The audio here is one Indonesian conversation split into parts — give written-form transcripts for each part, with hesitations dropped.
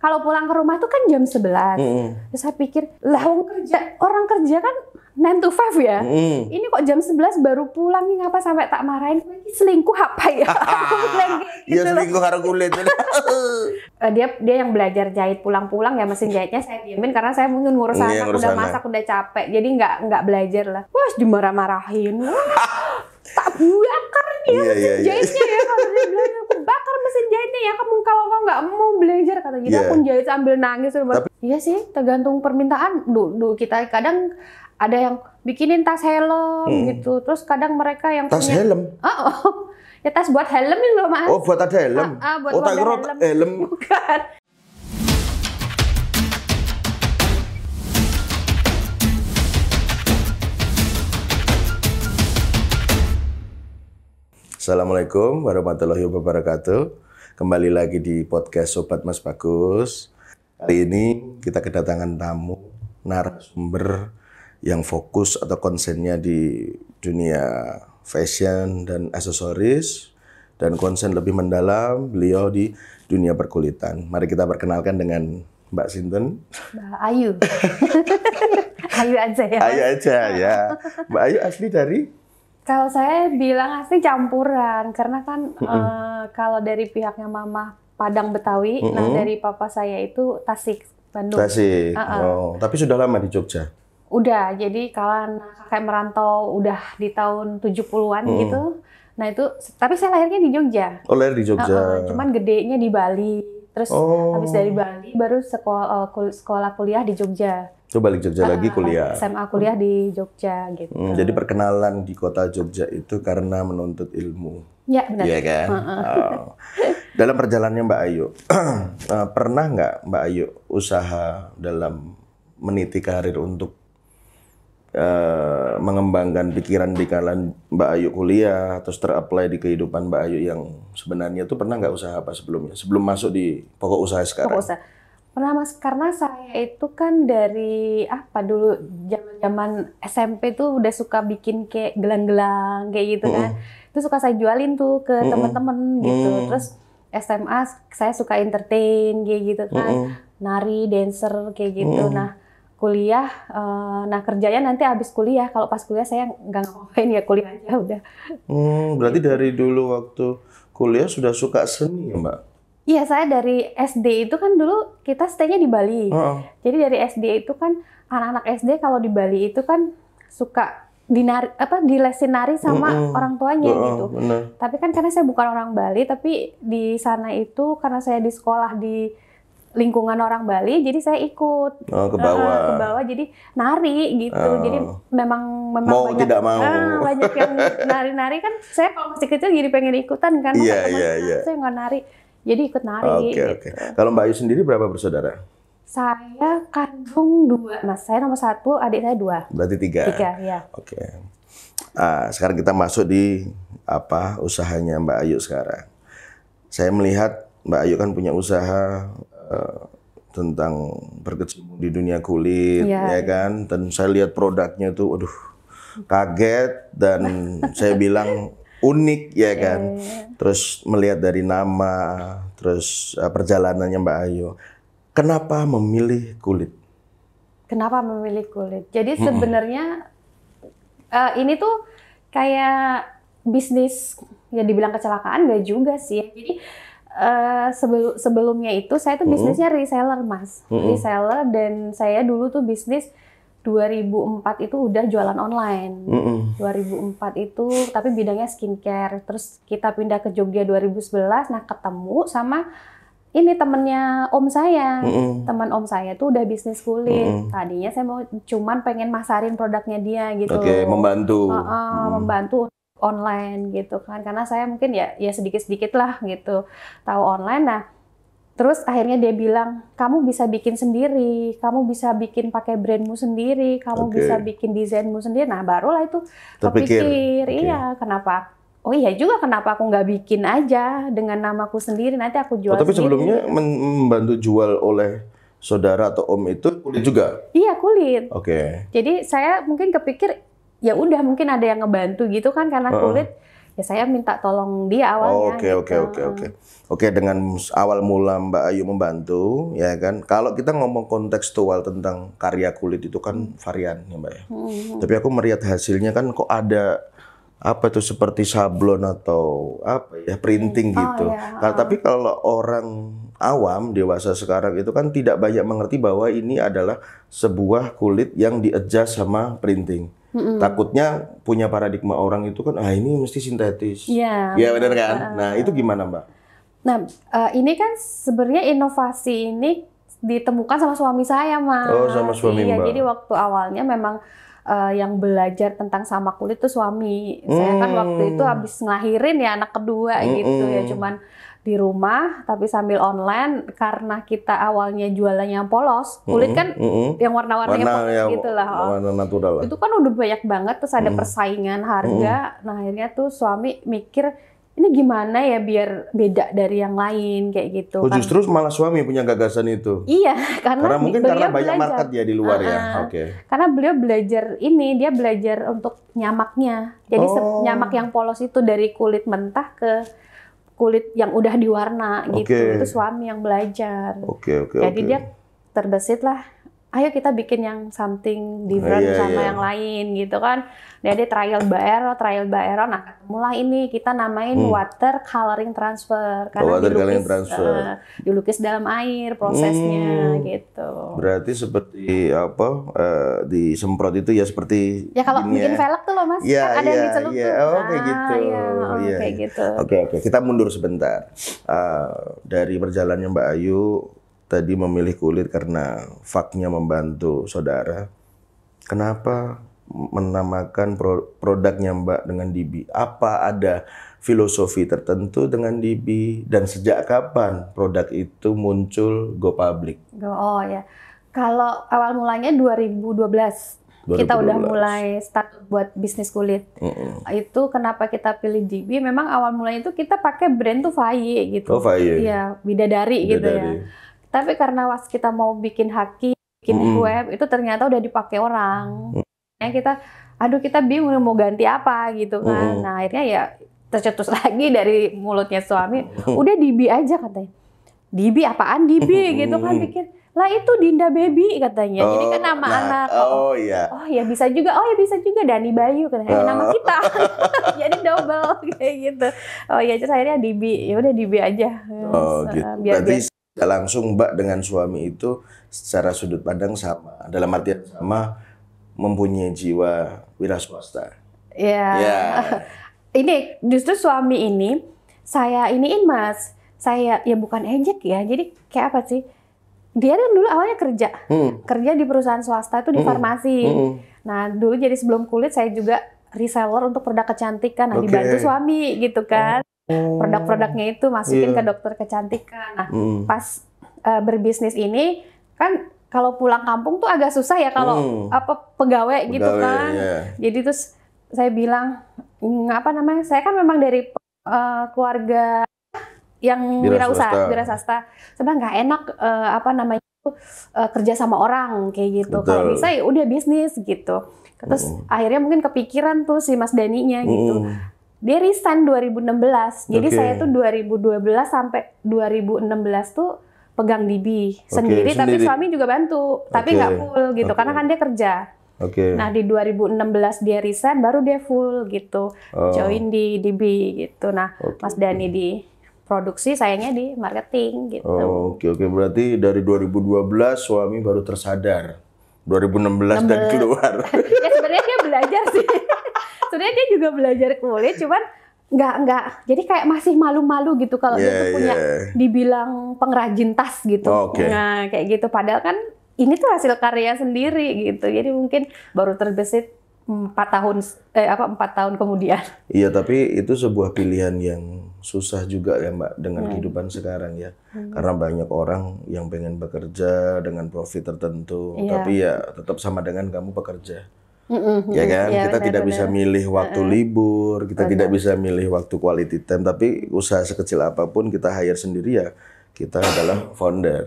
kalau pulang ke rumah tuh kan jam 11. Terus saya pikir, lah orang kerja kan 9 to 5 ya. Ini kok jam 11 baru pulang nih, ngapa sampai tak marahin? Ini selingkuh apa ya? Iya, selingkuh karo kulit. Dia yang belajar jahit pulang-pulang ya, mesin jahitnya saya diemin karena saya mungkin ngurus anak, udah masak, udah capek. Jadi nggak belajar lah. Wah, dimarah-marahin. Tak bakar nih ya mesin jahitnya ya. Kalau dia bilang, aku bakar mesin jahitnya ya, kamu kalau nggak mau belajar, kata gitu. Aku jahit sambil nangis. Iya sih, tergantung permintaan. Dulu kita kadang ada yang bikinin tas helm gitu. Terus kadang mereka yang tas punya helm? Ya tas buat helm ini loh, Mas. Oh, buat ada helm? Buat tak kira helm. Bukan. Assalamualaikum warahmatullahi wabarakatuh. Kembali lagi di podcast Sobat Mas Bagus. Kali ini kita kedatangan tamu narasumber yang fokus atau konsennya di dunia fashion dan aksesoris, dan konsen lebih mendalam beliau di dunia perkulitan. Mari kita perkenalkan dengan Mbak Sinten. Mbak Ayu. Ayu aja ya. Ayu aja ya. Mbak Ayu asli dari? Kalau saya bilang asli campuran, karena kan kalau dari pihaknya Mama Padang Betawi, nah dari papa saya itu Tasik, Bandung. Tasik. Oh, tapi sudah lama di Jogja? Udah, jadi kalau kakek merantau udah di tahun 70-an gitu. Nah itu, tapi saya lahirnya di Jogja. Oh, lahir di Jogja. Cuman gedenya di Bali. Terus habis dari Bali baru sekolah kuliah di Jogja. Tuh balik Jogja lagi kuliah. SMA kuliah di Jogja gitu. Jadi perkenalan di kota Jogja itu karena menuntut ilmu. Ya benar. Iya kan? Dalam perjalanannya Mbak Ayu, pernah nggak Mbak Ayu usaha dalam meniti karir untuk mengembangkan pikiran Mbak Ayu kuliah, terus ter-apply di kehidupan Mbak Ayu yang sebenarnya tuh pernah nggak usaha apa sebelumnya? Sebelum masuk di pokok usaha sekarang? Pokok usaha. Pernah, Mas, karena saya itu kan dari dulu zaman SMP tuh udah suka bikin kayak gelang-gelang kayak gitu kan. Itu suka saya jualin tuh ke teman-teman gitu. Terus SMA saya suka entertain kayak gitu kan. Nari, dancer kayak gitu. Nah, kuliah, kerjanya nanti habis kuliah. Kalau pas kuliah saya nggak ngapain, ya kuliah aja udah. Berarti dari dulu waktu kuliah sudah suka seni ya, Mbak? Iya, saya dari SD itu kan dulu kita stay-nya di Bali. Jadi dari SD itu kan anak-anak SD kalau di Bali itu kan suka dilesin nari sama orang tuanya gitu. Bener. Tapi kan karena saya bukan orang Bali, tapi di sana itu karena saya di sekolah di lingkungan orang Bali, jadi saya ikut ke bawah. Jadi nari gitu. Jadi memang mau banyak, tidak mau banyak yang nari-nari kan. Saya kalau masih kecil jadi pengen ikutan kan. Iya. Saya nggak nari, jadi ikut nari. Oke. Kalau Mbak Ayu sendiri berapa bersaudara? Saya kandung 2, Mas. Saya nomor 1, adik saya 2. Berarti 3. 3, ya. Oke. Sekarang kita masuk di usahanya Mbak Ayu sekarang. Saya melihat Mbak Ayu kan punya usaha tentang berkecimpung di dunia kulit, ya kan? Dan saya lihat produknya tuh, kaget, dan saya bilang unik, ya kan? Terus melihat dari nama, terus perjalanannya Mbak Ayu, kenapa memilih kulit? Kenapa memilih kulit? Jadi sebenarnya ini tuh kayak bisnis, ya dibilang kecelakaan nggak juga sih. Jadi sebelumnya itu saya tuh bisnisnya reseller, Mas. Reseller, dan saya dulu tuh bisnis 2004 itu udah jualan online. 2004 itu tapi bidangnya skincare. Terus kita pindah ke Jogja 2011, nah ketemu sama ini temennya om saya. Teman om saya tuh udah bisnis kulit. Tadinya saya mau cuman pengen masarin produknya dia gitu. Oke, membantu. Membantu online gitu kan, karena saya mungkin ya sedikit-sedikit lah gitu tahu online. Nah terus akhirnya dia bilang, kamu bisa bikin sendiri, kamu bisa bikin pakai brandmu sendiri, kamu bisa bikin desainmu sendiri. Nah barulah itu kepikir, iya kenapa aku nggak bikin aja dengan namaku sendiri, nanti aku jual tapi sendiri. Sebelumnya membantu jual oleh saudara atau om itu kulit juga? Iya, kulit. Oke. Jadi saya mungkin kepikir ya udah mungkin ada yang ngebantu gitu kan, karena kulit ya saya minta tolong dia awalnya. Oke, dengan awal mula Mbak Ayu membantu, ya kan. Kalau kita ngomong kontekstual tentang karya kulit itu kan varian, ya Mbak ya. Tapi aku melihat hasilnya kan kok ada apa itu seperti sablon atau apa ya printing gitu. Nah, tapi kalau orang awam dewasa sekarang itu kan tidak banyak mengerti bahwa ini adalah sebuah kulit yang di-adjust sama printing. Takutnya punya paradigma orang itu kan ini mesti sintetis. Iya benar kan? Nah, itu gimana Mbak? Nah, ini kan sebenarnya inovasi ini ditemukan sama suami saya, Mas. Oh, sama suami Mbak. Jadi waktu awalnya memang yang belajar tentang sama kulit itu suami. Saya kan waktu itu habis ngelahirin ya anak kedua gitu ya, cuman di rumah tapi sambil online karena kita awalnya jualannya yang polos. Kulit kan yang warna-warninya polos gitu lah. Warna natural lah. Itu kan udah banyak banget, terus ada persaingan harga. Nah, akhirnya tuh suami mikir ini gimana ya biar beda dari yang lain kayak gitu. Oh, justru malah suami punya gagasan itu. Iya, karena mungkin karena banyak market ya di luar ya. Karena beliau belajar dia belajar untuk nyamaknya. Jadi nyamak yang polos itu dari kulit mentah ke kulit yang udah diwarna gitu. Itu suami yang belajar. Jadi dia terbesit lah, ayo kita bikin yang something different sama yang lain gitu kan. Dia trial by error. Nah, ketemulah ini kita namain water coloring transfer karena dilukis dalam air prosesnya gitu. Berarti seperti apa disemprot itu ya seperti ya kalau bikin velg tuh loh Mas, kan ada yang dicelup tuh. Kayak gitu. Kayak gitu. Oke, kita mundur sebentar. Dari perjalanannya Mbak Ayu tadi memilih kulit karena faknya membantu saudara. Kenapa menamakan produknya Mbak dengan DB? Apa ada filosofi tertentu dengan DB dan sejak kapan produk itu muncul go public? Oh ya, kalau awal mulanya 2012. Kita udah mulai start buat bisnis kulit. Itu kenapa kita pilih DB? Memang awal mulanya itu kita pakai brand tuh Faye gitu. Iya, bidadari gitu ya. Tapi karena pas kita mau bikin haki, bikin web, itu ternyata udah dipakai orang. Kita bingung mau ganti apa gitu kan. Nah, akhirnya ya tercetus lagi dari mulutnya suami, udah DB aja katanya. DB apaan DB gitu kan, pikir. Lah itu Dinda Baby katanya. Jadi kan nama anak. Oh ya bisa juga. Dani Bayu katanya. Nama kita. Jadi double kayak gitu. Oh ya, terus akhirnya DB. Ya udah DB aja. Gitu. Berarti langsung Mbak dengan suami itu secara sudut pandang sama, dalam artian sama, mempunyai jiwa wira swasta. Ini justru suami ini saya iniin Mas. Saya ya bukan ejek ya. Jadi kayak apa sih? Dia kan dulu awalnya kerja di perusahaan swasta itu di farmasi. Nah, dulu jadi sebelum kulit saya juga reseller untuk produk kecantikan. Nah, dibantu suami gitu kan. Produk-produknya itu masukin ke dokter kecantikan. Nah, pas berbisnis ini kan kalau pulang kampung tuh agak susah ya kalau pegawai gitu kan. Jadi terus saya bilang saya kan memang dari keluarga yang wira swasta. Sebenarnya nggak enak kerja sama orang kayak gitu. Kalau bisa ya udah bisnis gitu. Terus akhirnya mungkin kepikiran tuh si Mas Daninya gitu. Dia resign 2016. Jadi saya tuh 2012 sampai 2016 tuh pegang DB sendiri, tapi suami juga bantu. Tapi nggak full gitu, karena kan dia kerja. Nah, di 2016 dia resign, baru dia full gitu. Join di DB gitu. Nah, Mas Dani di produksi, sayangnya di marketing gitu. Berarti dari 2012 suami baru tersadar. 2016 dan keluar. Ya sebenarnya dia belajar sih. Sebenarnya dia juga belajar kulit, cuman nggak. Jadi kayak masih malu-malu gitu kalau dia tuh punya dibilang pengrajin tas gitu. Nah kayak gitu. Padahal kan ini tuh hasil karya sendiri gitu. Jadi mungkin baru terbesit 4 tahun kemudian. Iya, tapi itu sebuah pilihan yang susah juga ya Mbak dengan kehidupan sekarang ya. Karena banyak orang yang pengen bekerja dengan profit tertentu, tapi ya tetap sama dengan kamu bekerja. Ya kan, kita tidak bisa milih waktu libur, kita tidak bisa milih waktu quality time, tapi usaha sekecil apapun kita hire sendiri ya, kita adalah founder,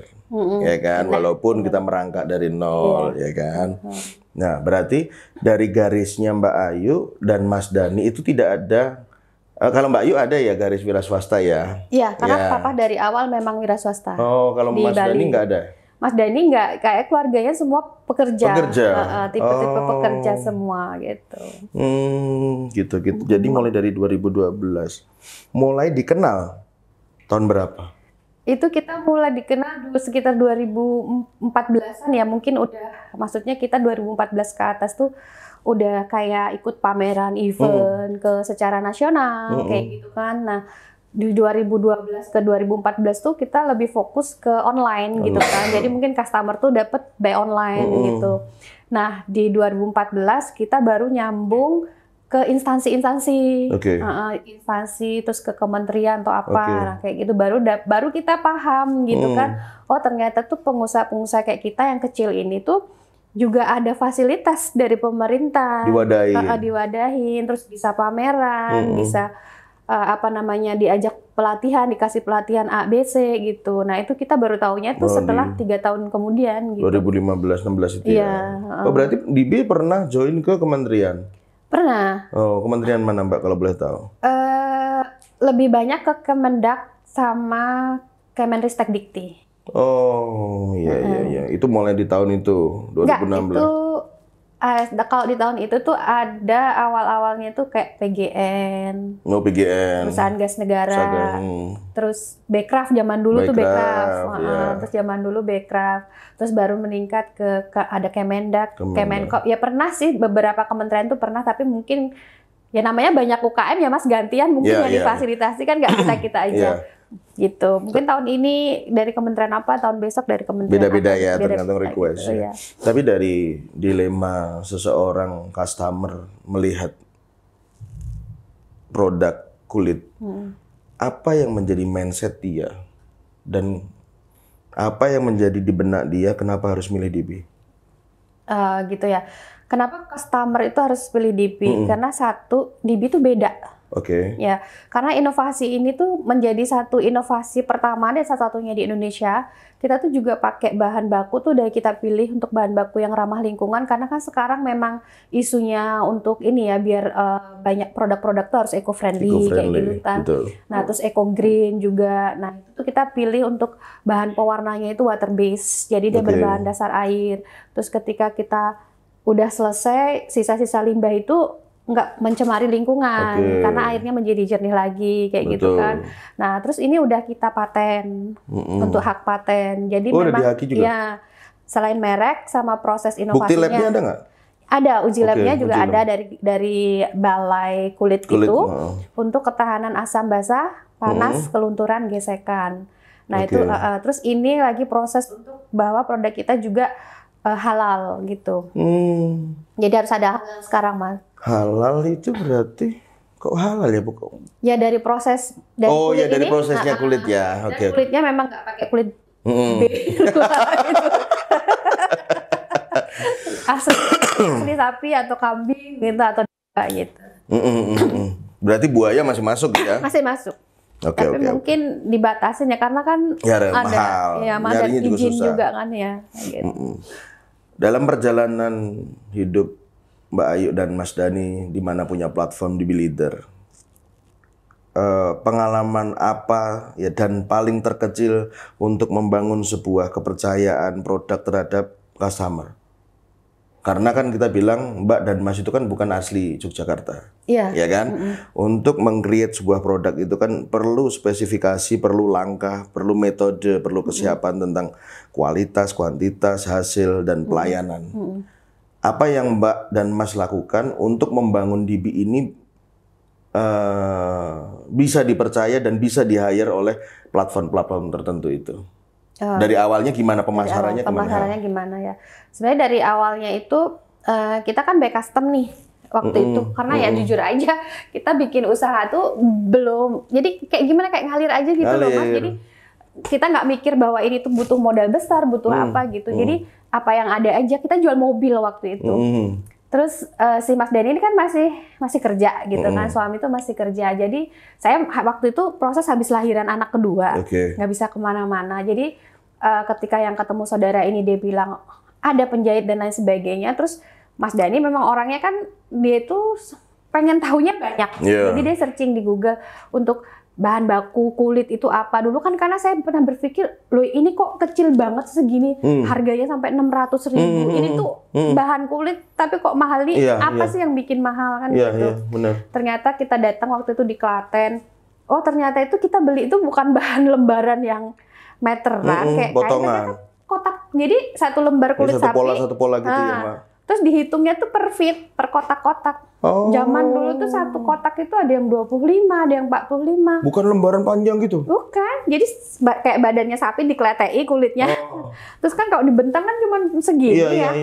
ya kan, walaupun kita merangkak dari nol, ya kan. Nah, berarti dari garisnya Mbak Ayu dan Mas Dani itu tidak ada Kalau Mbak Ayu ada ya garis wira swasta ya? Iya, karena Ya. papa dari awal memang wira swasta. Oh, kalau Di Mas Bali. Dani nggak ada? Mas Dani nggak, kayak keluarganya semua pekerja. Pekerja? Tipe-tipe Oh. pekerja semua gitu. Gitu. Jadi mulai dari 2012. Mulai dikenal tahun berapa? Itu kita mulai dikenal sekitar 2014-an ya, mungkin udah, maksudnya kita 2014 ke atas tuh udah kayak ikut pameran event ke secara nasional kayak gitu kan. Nah, di 2012 ke 2014 tuh kita lebih fokus ke online gitu kan. Jadi mungkin customer tuh dapet by online gitu. Nah, di 2014 kita baru nyambung ke instansi-instansi, Oke. instansi terus ke kementerian atau apa, Oke. nah, kayak gitu baru kita paham gitu kan. Oh, ternyata tuh pengusaha-pengusaha kayak kita yang kecil ini tuh juga ada fasilitas dari pemerintah, diwadahin, terus bisa pameran, bisa diajak pelatihan, dikasih pelatihan ABC gitu. Nah, itu kita baru tahunya tuh setelah 3 tahun kemudian gitu. 2015-16 itu Iya, ya. Oh, berarti Bibi pernah join ke kementerian? Pernah. Oh, kementerian mana Mbak kalau boleh tahu? Lebih banyak ke Kemendak sama Kemenristek Dikti. Oh, iya. Itu mulai di tahun itu, 2016. Enggak, itu kalau di tahun itu tuh ada awal-awalnya tuh kayak PGN, Oh, PGN. Perusahaan Gas Negara, terus Bekraf zaman dulu tuh Bekraf, terus zaman dulu Bekraf, terus baru meningkat ke ada Kemendak, Kemenkop. Ya pernah sih beberapa kementerian tuh pernah, tapi mungkin ya namanya banyak UKM ya Mas, gantian mungkin yang difasilitasi kan nggak bisa kita aja. Gitu. Mungkin tahun ini dari kementerian apa, tahun besok dari kementerian beda-beda apa, ya, tergantung request. Gitu, ya. Tapi dari dilema seseorang customer melihat produk kulit, apa yang menjadi mindset dia dan apa yang menjadi di benak dia kenapa harus milih DB? Gitu ya. Kenapa customer itu harus pilih DB? Karena satu, DB itu beda. Oke. Ya, karena inovasi ini tuh menjadi satu inovasi pertama dan satu-satunya di Indonesia. Kita tuh juga pakai bahan baku tuh dari kita pilih untuk bahan baku yang ramah lingkungan, karena kan sekarang memang isunya untuk ini ya, biar banyak produk-produk tuh harus eco-friendly kayak gitu kan. Betul. Nah, terus eco-green juga. Nah, itu tuh kita pilih untuk bahan pewarnanya itu water base. Jadi dia berbahan dasar air. Terus ketika kita udah selesai, sisa-sisa limbah itu nggak mencemari lingkungan karena airnya menjadi jernih lagi kayak gitu kan. Nah, terus ini udah kita paten untuk hak paten. Jadi memang dihaki juga? Ya, selain merek sama proses inovasinya. Bukti labnya ada nggak? Ada, uji labnya juga ada dari Balai Kulit itu untuk ketahanan asam basah, panas, kelunturan, gesekan. Nah, itu terus ini lagi proses untuk bahwa produk kita juga halal gitu. Jadi harus ada halal sekarang, Mas. Halal itu berarti kok halal ya, Bu? Ya dari proses kulit dari ini, prosesnya kulit ya. Oke. Kulitnya memang nggak pakai kulit B. asli sapi atau kambing gitu atau gitu. Berarti buaya masih masuk ya? Masih masuk. Tapi mungkin dibatasin ya, karena kan ada izin juga kan ya. Gitu. Dalam perjalanan hidup Mbak Ayu dan Mas Dani, di mana punya platform DB Leader, pengalaman apa ya dan paling terkecil untuk membangun sebuah kepercayaan produk terhadap customer? Karena kan kita bilang Mbak dan Mas itu kan bukan asli Yogyakarta, ya kan? Untuk meng-create sebuah produk itu kan perlu spesifikasi, perlu langkah, perlu metode, perlu kesiapan tentang kualitas, kuantitas, hasil, dan pelayanan. Apa yang Mbak dan Mas lakukan untuk membangun DB ini bisa dipercaya dan bisa di-hire oleh platform-platform tertentu itu? Dari awalnya gimana pemasarannya? Pemasarannya gimana ya? Sebenarnya dari awalnya itu kita kan by custom nih waktu itu, karena ya jujur aja kita bikin usaha tuh belum, jadi kayak gimana, kayak ngalir aja gitu loh Mas. Jadi kita nggak mikir bahwa ini tuh butuh modal besar, butuh apa gitu. Jadi apa yang ada aja, kita jual mobil waktu itu. Terus si Mas Dani ini kan masih kerja gitu kan, suami tuh masih kerja. Jadi saya waktu itu proses habis lahiran anak kedua, nggak bisa kemana-mana. Jadi ketika yang ketemu saudara ini dia bilang ada penjahit dan lain sebagainya. Terus Mas Dani memang orangnya kan dia itu pengen tahunya banyak. Jadi dia searching di Google untuk bahan baku kulit itu apa. Dulu kan karena saya pernah berpikir, loh ini kok kecil banget segini, harganya sampai 600.000. Ini tuh bahan kulit tapi kok mahal nih, apa sih yang bikin mahal kan gitu. Bener. Ternyata kita datang waktu itu di Klaten. Oh ternyata itu kita beli itu bukan bahan lembaran yang meteran, kayak potongan. Kotak. Jadi satu lembar kulit sapi. Satu pola gitu ya, Mbak. Terus dihitungnya tuh per feet, per kotak-kotak. Zaman dulu tuh satu kotak itu ada yang 25, ada yang 45. Bukan lembaran panjang gitu? Bukan. Jadi kayak badannya sapi dikletei kulitnya. Terus kan kalau dibentang kan cuma segini ya.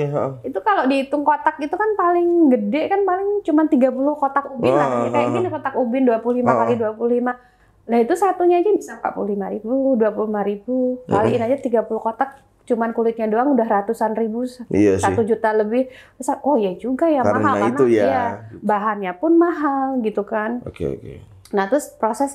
Itu kalau dihitung kotak itu kan paling gede kan paling cuma 30 kotak ubin lah. Kayak gini kotak ubin 25 kali 25. Nah itu satunya aja bisa 45.000, 25.000. Kaliin aja 30 kotak. Cuman kulitnya doang udah ratusan ribu, 1 juta lebih. Oh ya juga ya, karena mahal itu karena ya bahannya pun mahal gitu kan. Oke. Nah terus proses,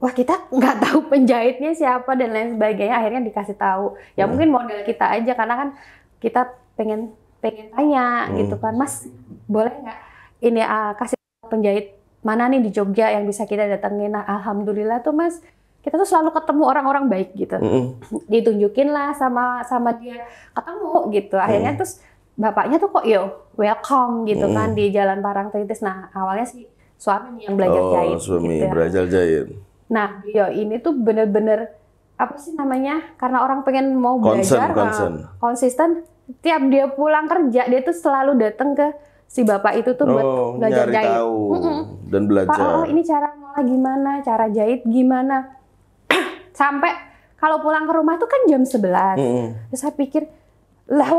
wah kita nggak tahu penjahitnya siapa dan lain sebagainya. Akhirnya dikasih tahu. Ya mungkin modal kita aja karena kan kita pengen tanya gitu kan, Mas boleh nggak ini kasih penjahit mana nih di Jogja yang bisa kita datengin. Nah alhamdulillah tuh Mas, kita tuh selalu ketemu orang-orang baik gitu. Ditunjukin lah sama dia, ketemu gitu. Akhirnya terus bapaknya tuh kok welcome gitu kan di Jalan Parangtritis. Nah awalnya sih suami yang belajar jahit. Suami gitu. belajar jahit. Nah beliau ini tuh bener-bener apa sih namanya? Karena orang pengen mau belajar, konsisten. Tiap dia pulang kerja dia tuh selalu datang ke si bapak itu tuh buat belajar jahit. Tahu dan belajar. Pak, ini cara ngolah gimana? Cara jahit gimana? Sampai kalau pulang ke rumah tuh kan jam 11. Terus saya pikir, lah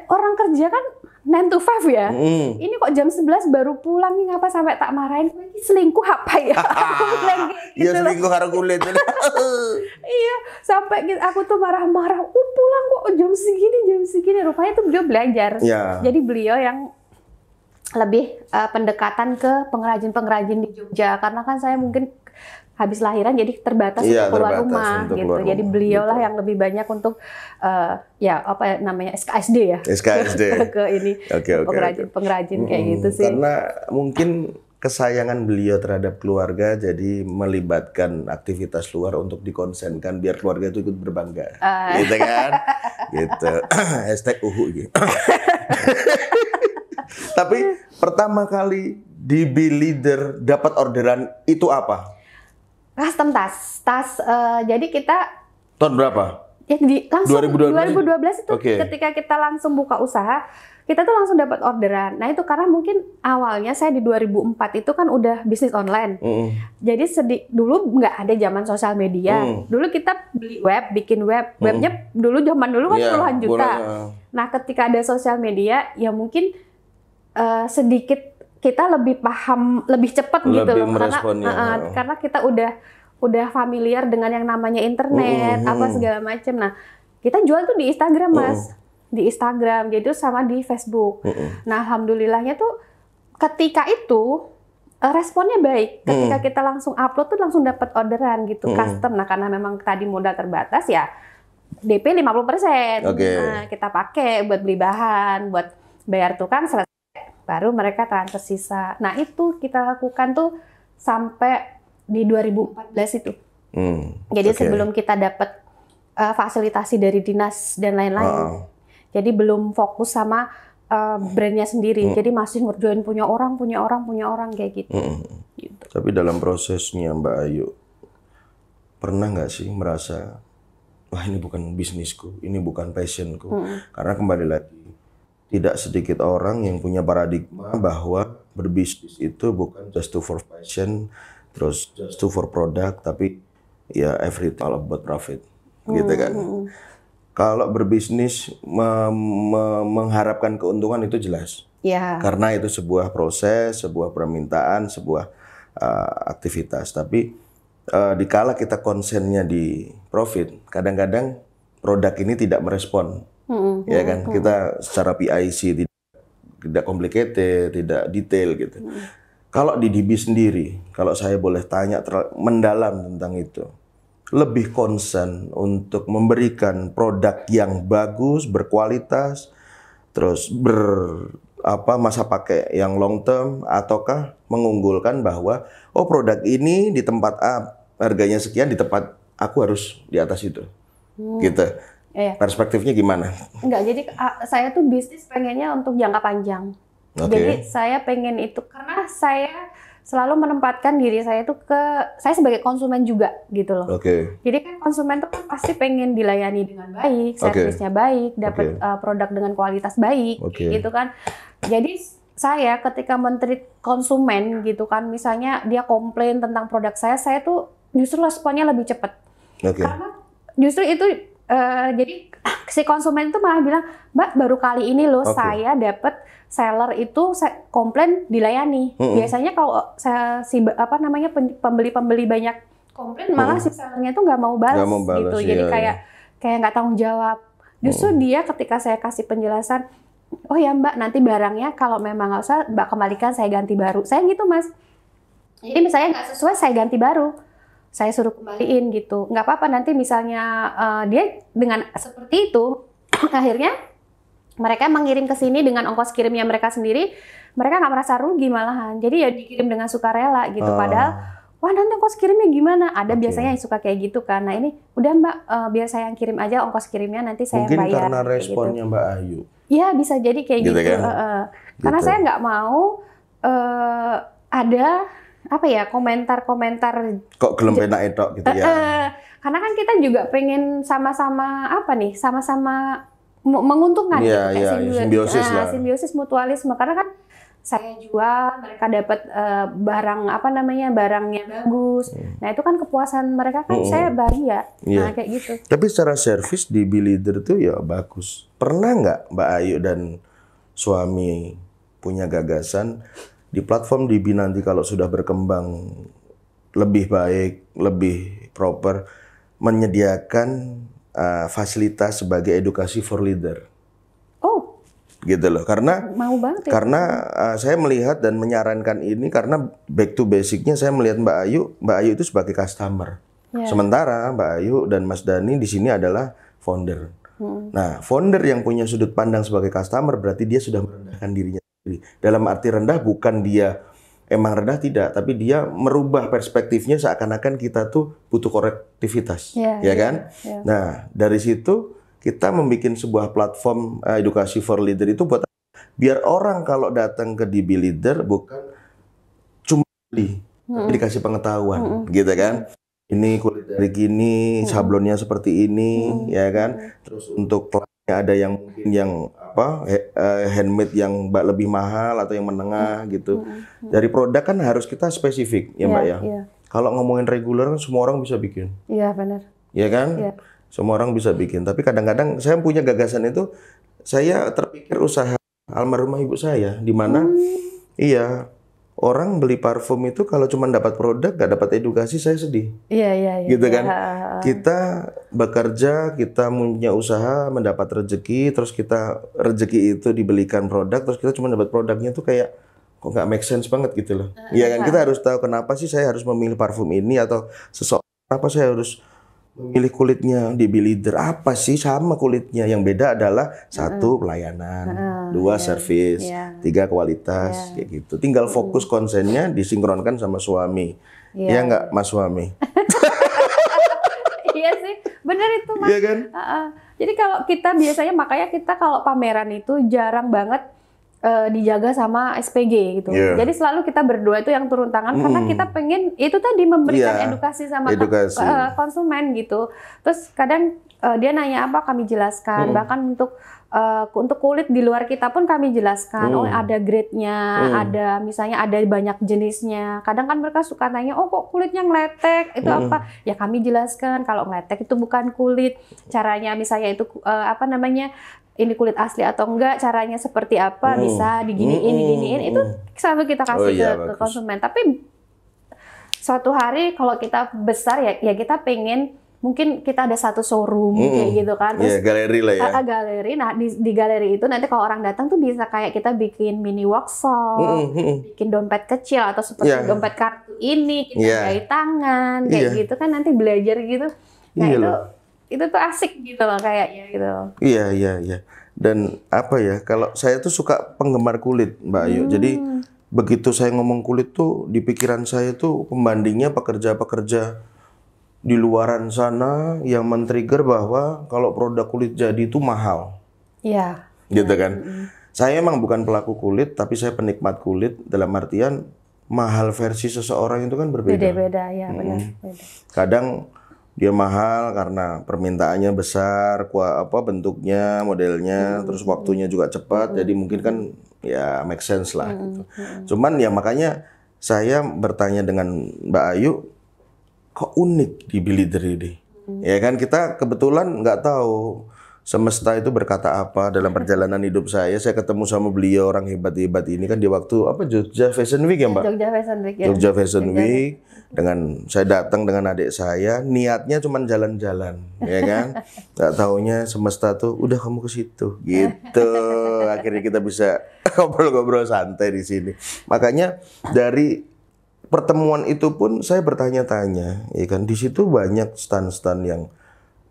orang kerja kan 9 to 5 ya. Ini kok jam 11 baru pulang nih, ngapa sampai tak marahin? Ini selingkuh apa ya? Iya gitu selingkuh karo kulit. Iya, sampai aku tuh marah-marah. Pulang kok jam segini. Rupanya tuh beliau belajar. Jadi beliau yang lebih pendekatan ke pengrajin-pengrajin di Jogja. Karena kan saya mungkin habis lahiran jadi terbatas untuk keluar rumah gitu. Jadi beliau lah yang lebih banyak untuk SKSD ya. SKSD. ke ini pengrajin kayak gitu sih. Karena mungkin kesayangan beliau terhadap keluarga jadi melibatkan aktivitas luar untuk dikonsenkan biar keluarga itu ikut berbangga. Gitu kan? Gitu. #uhu gitu. Tapi pertama kali di Be Leader dapat orderan itu apa? Custom tas. Jadi kita tahun berapa? Ya langsung 2012 itu ketika kita langsung buka usaha, kita tuh langsung dapat orderan. Nah itu karena mungkin awalnya saya di 2004 itu kan udah bisnis online. Jadi dulu nggak ada zaman sosial media. Dulu kita beli web, bikin web. Webnya zaman dulu kan puluhan juta. Nah ketika ada sosial media, ya mungkin sedikit kita lebih paham, lebih cepat gitu loh, karena kita udah familiar dengan yang namanya internet, apa segala macam. Nah, kita jual tuh di Instagram, Mas. Di Instagram, jadi sama di Facebook. Nah, alhamdulillahnya tuh ketika itu responnya baik. Ketika kita langsung upload tuh langsung dapat orderan gitu, custom. Nah, karena memang tadi modal terbatas ya DP 50%. Nah, kita pakai buat beli bahan, buat bayar tukang, baru mereka transfer sisa. Nah itu kita lakukan tuh sampai di 2014 itu. Jadi sebelum kita dapat fasilitasi dari dinas dan lain-lain. Jadi belum fokus sama brandnya sendiri. Jadi masih ngerjain punya orang kayak gitu. Gitu. Tapi dalam prosesnya Mbak Ayu, pernah nggak sih merasa, wah ini bukan bisnisku, ini bukan passionku? Karena kembali lagi, tidak sedikit orang yang punya paradigma bahwa berbisnis itu bukan just to for passion, terus just to for product, tapi ya everything all about profit, gitu kan. Kalau berbisnis mengharapkan keuntungan itu jelas, karena itu sebuah proses, sebuah permintaan, sebuah aktivitas. Tapi dikala kita konsennya di profit, kadang-kadang produk ini tidak merespon. Ya kan, kita secara PIC tidak complicated, tidak detail gitu. Kalau di DB sendiri, kalau saya boleh tanya mendalam tentang itu, lebih concern untuk memberikan produk yang bagus, berkualitas, terus masa pakai yang long term, ataukah mengunggulkan bahwa produk ini di tempat A harganya sekian, di tempat aku harus di atas itu, gitu. Perspektifnya gimana? Enggak, jadi saya tuh bisnis pengennya untuk jangka panjang. Jadi saya pengen itu karena saya selalu menempatkan diri saya tuh saya sebagai konsumen juga gitu loh. Jadi kan konsumen tuh pasti pengen dilayani dengan baik, servisnya baik, dapat produk dengan kualitas baik, gitu kan. Jadi saya ketika men-treat konsumen gitu kan, misalnya dia komplain tentang produk saya tuh justru responnya lebih cepat. Karena justru itu jadi si konsumen itu malah bilang, Mbak baru kali ini loh saya dapat seller itu komplain dilayani. Biasanya kalau pembeli-pembeli banyak komplain, malah si sellernya itu nggak mau balas gitu. Jadi kayak nggak tanggung jawab. Justru dia ketika saya kasih penjelasan, oh ya Mbak, nanti barangnya kalau memang nggak usah Mbak kembalikan, saya ganti baru. Saya gitu Mas. Jadi misalnya nggak sesuai, saya ganti baru. Saya suruh kembaliin gitu. Nggak apa-apa, nanti misalnya dia dengan seperti itu, akhirnya mereka mengirim ke sini dengan ongkos kirimnya mereka sendiri, mereka nggak merasa rugi malahan. Jadi ya dikirim dengan sukarela gitu. Padahal, wah nanti ongkos kirimnya gimana? Ada biasanya yang suka kayak gitu kan. Nah ini, udah Mbak, biar saya yang kirim aja ongkos kirimnya, nanti saya mungkin bayar. Mungkin karena responnya gitu. Mbak Ayu. Iya bisa jadi kayak gitu. Kan? Karena saya nggak mau ada komentar-komentar. Kok gelem penak etok gitu ya? Karena kan kita juga pengen sama-sama sama-sama menguntungkan simbiosis lah. Simbiosis mutualisme, karena kan saya jual, mereka dapat barangnya bagus. Nah, itu kan kepuasan mereka kan saya bahagia. Nah, kayak gitu. Tapi secara servis di B-Leader tuh ya bagus. Pernah nggak Mbak Ayu dan suami punya gagasan di platform DB nanti kalau sudah berkembang lebih baik, lebih proper, menyediakan fasilitas sebagai edukasi for leader? Gitu loh, karena mau banget ya. Karena saya melihat dan menyarankan ini karena back to basicnya saya melihat Mbak Ayu itu sebagai customer. Sementara Mbak Ayu dan Mas Dani di sini adalah founder. Nah, founder yang punya sudut pandang sebagai customer berarti dia sudah merendahkan dirinya sendiri. Dalam arti rendah bukan dia emang rendah, tidak, tapi dia merubah perspektifnya seakan-akan kita tuh butuh korektivitas, ya kan? Nah, dari situ kita membuat sebuah platform edukasi for leader itu buat biar orang kalau datang ke DB Leader bukan cuma dikasih pengetahuan, gitu kan? Ini kulit dari gini, sablonnya seperti ini, ya kan? Terus untuk kliennya ada yang mungkin yang handmade yang lebih mahal atau yang menengah gitu. Dari produk kan harus kita spesifik, ya Mbak ya. Kalau ngomongin reguler kan semua orang bisa bikin. Iya benar. Iya kan? Semua orang bisa bikin, tapi kadang-kadang saya punya gagasan itu, saya terpikir usaha almarhumah ibu saya, di mana orang beli parfum itu kalau cuma dapat produk, gak dapat edukasi, saya sedih. Iya. Gitu kan? Kita bekerja, kita punya usaha, mendapat rezeki, terus rezeki itu dibelikan produk, terus kita cuma dapat produknya tuh kayak kok nggak make sense banget gitu loh. Iya kan? Kita harus tahu kenapa sih saya harus memilih parfum ini, atau kenapa saya harus memilih kulitnya di B-Leader. Apa sih sama kulitnya? Yang beda adalah satu pelayanan, dua servis, tiga kualitas, kayak gitu. Tinggal fokus konsennya disinkronkan sama suami. Ya nggak Mas suami? Iya sih, bener itu Mas. Iya kan? Jadi kalau kita biasanya, makanya kita kalau pameran itu jarang banget dijaga sama SPG gitu. Jadi selalu kita berdua itu yang turun tangan karena kita pengen itu tadi memberikan edukasi sama konsumen gitu. Terus kadang dia nanya apa, kami jelaskan. Bahkan untuk kulit di luar kita pun kami jelaskan. Oh ada grade-nya, ada misalnya ada banyak jenisnya. Kadang kan mereka suka tanya, oh kok kulitnya ngeletek, itu apa? Ya kami jelaskan kalau ngeletek itu bukan kulit. Caranya misalnya itu ini kulit asli atau enggak, caranya seperti apa, bisa diginiin, itu selalu kita kasih ke konsumen. Tapi suatu hari kalau kita besar ya kita pengen, mungkin kita ada satu showroom kayak gitu kan. Terus galeri lah ya. Galeri. Nah di galeri itu nanti kalau orang datang tuh bisa kayak kita bikin mini workshop, bikin dompet kecil atau seperti dompet kartu ini, kita jahit tangan kayak gitu kan, nanti belajar gitu. Nah itu tuh asik gitu loh kayaknya gitu. Iya. Dan apa ya, kalau saya tuh suka penggemar kulit, Mbak Ayu. Jadi begitu saya ngomong kulit tuh, di pikiran saya tuh pembandingnya pekerja-pekerja di luaran sana yang men-trigger bahwa kalau produk kulit jadi itu mahal. Iya. Gitu kan. Saya emang bukan pelaku kulit, tapi saya penikmat kulit dalam artian mahal versi seseorang itu kan berbeda. Beda-beda, ya benar. Beda. Kadang dia mahal karena permintaannya besar, bentuknya, modelnya, terus waktunya juga cepat, jadi mungkin kan ya make sense lah gitu. Cuman ya makanya saya bertanya dengan Mbak Ayu, kok unik di Billeder ini? Ya kan kita kebetulan nggak tahu semesta itu berkata apa dalam perjalanan hidup saya. Saya ketemu sama beliau orang hebat-hebat ini kan di waktu Jogja Fashion Week ya Mbak? Jogja Fashion Week ya. Jogja Fashion Week. Dengan saya datang dengan adik saya, niatnya cuma jalan-jalan, ya kan? Gak taunya semesta tuh udah kamu ke situ, gitu. Akhirnya kita bisa ngobrol-ngobrol santai di sini. Makanya dari pertemuan itu pun saya bertanya-tanya, ya kan? Di situ banyak stand-stand yang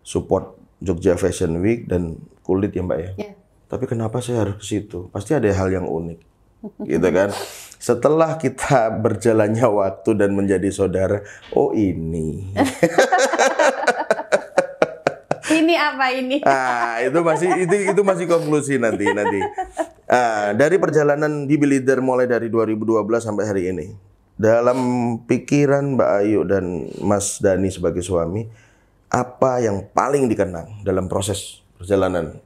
support Jogja Fashion Week dan kulit ya Mbak ya. Yeah. Tapi kenapa saya harus ke situ? Pasti ada hal yang unik, gitu kan? Setelah kita berjalannya waktu dan menjadi saudara, oh ini. Ini apa ini? Itu masih konklusi nanti. Dari perjalanan di Billeder mulai dari 2012 sampai hari ini, dalam pikiran Mbak Ayu dan Mas Dani sebagai suami, apa yang paling dikenang dalam proses perjalanan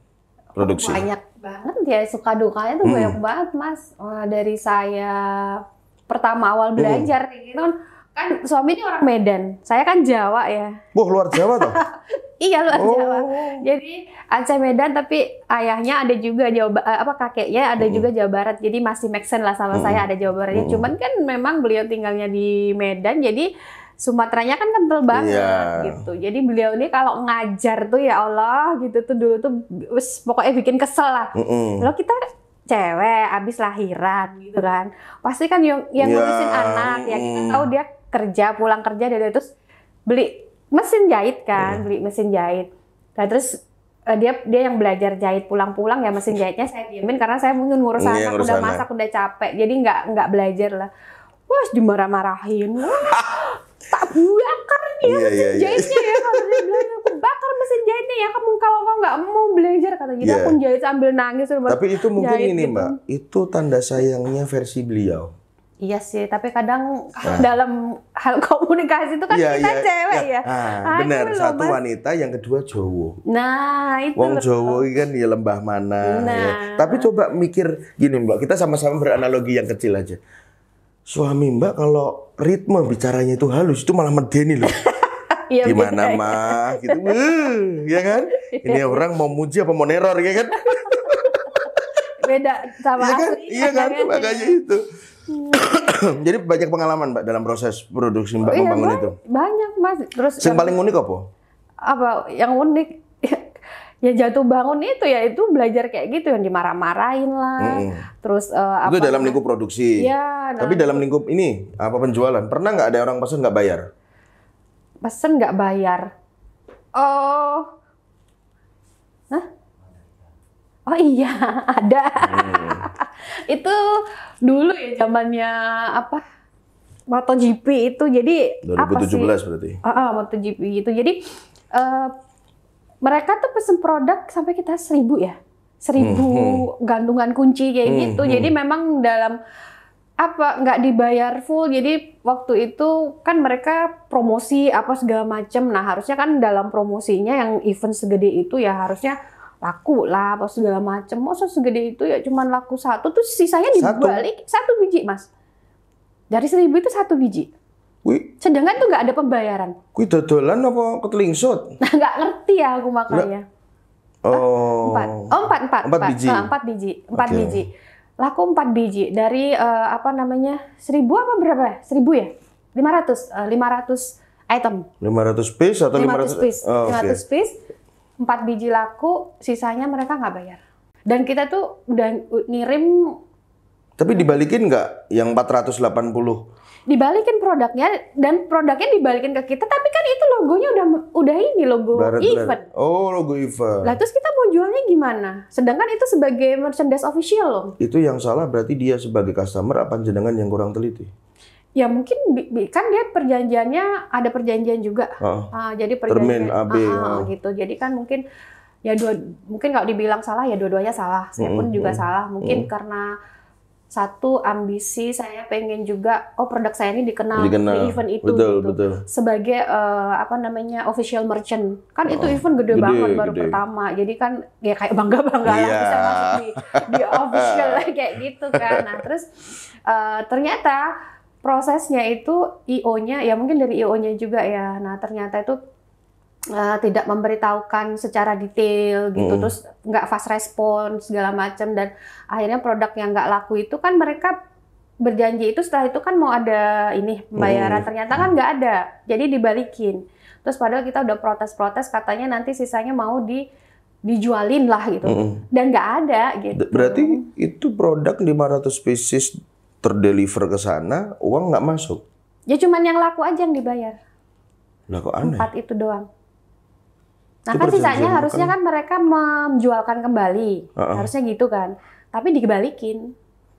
produksi? Banyak banget ya, suka dukanya tuh banyak banget Mas. Dari saya pertama awal belajar gitu kan suami ini orang Medan, saya kan Jawa ya. Wah, luar Jawa toh? Iya, luar Jawa. Jadi Aceh Medan tapi ayahnya ada juga kakeknya ada juga Jawa Barat. Jadi masih make sense lah sama saya ada Jawa Baratnya. Cuman kan memang beliau tinggalnya di Medan, jadi Sumateranya kan kental banget gitu. Jadi beliau ini kalau ngajar tuh ya Allah gitu tuh dulu tuh pokoknya bikin kesel lah. Kalau kita cewek abis lahiran gitu kan, pasti kan yang ngurusin anak ya, kita tahu dia kerja pulang kerja dari terus beli mesin jahit kan, beli mesin jahit. Nah terus dia yang belajar jahit pulang-pulang ya, mesin jahitnya saya diemin karena saya mau ngurus anak, udah masak udah capek, jadi nggak belajar lah. Wah dimarah-marahin. Tak bakar nih ya mesin jahitnya ya, kalau dia bilang aku bakar mesin jahitnya ya, kamu kalau nggak mau belajar kata gitu. Aku jahit sambil nangis. Tapi itu mungkin ini gitu. Mbak, itu tanda sayangnya versi beliau. Iya sih, tapi kadang dalam hal komunikasi itu kan kita cewek ya. Benar, satu wanita, yang kedua Jowo. Nah itu. Wong Jowo kan ya lembah mana. Ya. Tapi coba mikir gini Mbak, kita sama-sama beranalogi yang kecil aja. Suami Mbak kalau ritme bicaranya itu halus, itu malah medeni loh. Ya, gimana mah gitu, ya kan? Ini orang mau muji apa mau neror ya kan? Beda sama ya kan? asli. Iya kan, makanya itu. Jadi banyak pengalaman Mbak dalam proses produksi Mbak membangun itu. Banyak Mas. Terus yang paling unik apa? Apa yang unik? Ya jatuh bangun itu ya, itu belajar kayak gitu yang dimarah-marahin lah. Terus itu dalam lingkup produksi. Ya, tapi dalam lingkup ini apa penjualan? Pernah nggak ada orang pesen nggak bayar? Pesen nggak bayar? Oh, oh iya ada. Itu dulu ya zamannya MotoGP itu, jadi 2017 berarti. MotoGP gitu. Jadi mereka tuh pesen produk sampai kita 1.000 ya, 1.000 gantungan kunci kayak gitu. Jadi memang dalam nggak dibayar full. Jadi waktu itu kan mereka promosi apa segala macam. Nah harusnya kan dalam promosinya yang event segede itu ya harusnya laku lah apa segala macam. Masa segede itu ya cuman laku 1, tuh sisanya dibalik 1 biji Mas. Dari 1.000 itu 1 biji. Wih. Sedangkan tuh nggak ada pembayaran. Kui dodolan apa ketelingsut? Nah, nggak ngerti ya aku makanya. Empat biji. 4 biji. 4 biji. Laku 4 biji dari 1.000 apa berapa? 1.000 ya? 500 item. 500 piece atau 500 piece. 500 piece. 4 biji laku, sisanya mereka nggak bayar. Dan kita tuh udah ngirim Tapi dibalikin nggak yang 480? Dibalikin produknya, dan produknya dibalikin ke kita, tapi kan itu logonya udah ini logo event. Oh, logo event. Lah terus kita mau jualnya gimana? Sedangkan itu sebagai merchandise official loh. Itu yang salah berarti dia sebagai customer apa jenengan yang kurang teliti? Ya mungkin kan dia perjanjiannya ada perjanjian juga. Jadi perjanjian termin AB gitu. Jadi kan mungkin ya mungkin kalau dibilang salah ya dua-duanya salah. Saya pun juga salah. Mungkin karena satu ambisi saya pengen juga produk saya ini dikenal di event itu betul. Sebagai official merchant. Kan itu event gede banget baru pertama. Jadi kan ya kayak bangga-bangga lah bisa masuk di official kayak gitu kan. Nah, terus ternyata prosesnya itu IO-nya ya mungkin dari IO-nya juga ya. Nah, ternyata itu tidak memberitahukan secara detail gitu, terus nggak fast response segala macam, dan akhirnya produk yang nggak laku itu kan mereka berjanji itu setelah itu kan mau ada ini pembayaran, ternyata kan nggak ada, jadi dibalikin. Terus padahal kita udah protes-protes katanya nanti sisanya mau dijualin lah gitu, dan nggak ada gitu. Berarti itu produk 500 pieces terdeliver ke sana, uang nggak masuk? Ya cuman yang laku aja yang dibayar. Lah kok aneh? 4 itu doang. Nah kan sisanya harusnya kan mereka menjualkan kembali, harusnya gitu kan, tapi dibalikin.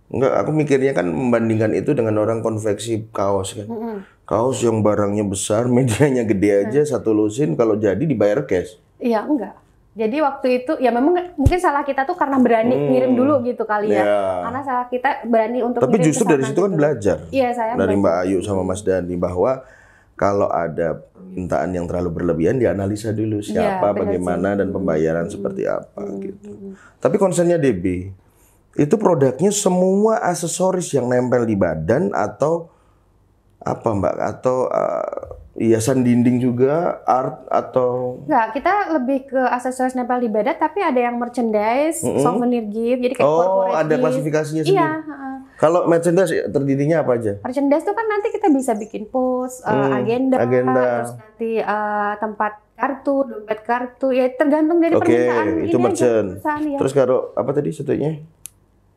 Enggak, aku mikirnya kan membandingkan itu dengan orang konveksi kaos kan. Kaos yang barangnya besar, medianya gede aja, satu lusin kalau jadi dibayar cash. Iya, enggak. Jadi waktu itu ya memang mungkin salah kita tuh karena berani ngirim dulu gitu kali ya. Karena salah kita berani untuk tapi justru dari situ kan belajar. Iya, saya dari Mbak Ayu sama Mas Dhani bahwa kalau ada permintaan yang terlalu berlebihan dianalisa dulu siapa, bagaimana dan pembayaran seperti apa gitu. Tapi concernnya DB itu produknya semua aksesoris yang nempel di badan atau apa Mbak? Atau hiasan dinding juga, art atau? Enggak, kita lebih ke aksesoris nempel di badan, tapi ada yang merchandise, souvenir gift, jadi kayak corporate ada klasifikasinya sendiri. Iya. Kalau merchandise terdirinya apa aja? Merchandise itu kan nanti kita bisa bikin post, agenda, terus nanti tempat kartu, dompet kartu, ya tergantung dari permintaan. Itu merchant. Ya. Terus kalau apa tadi satunya?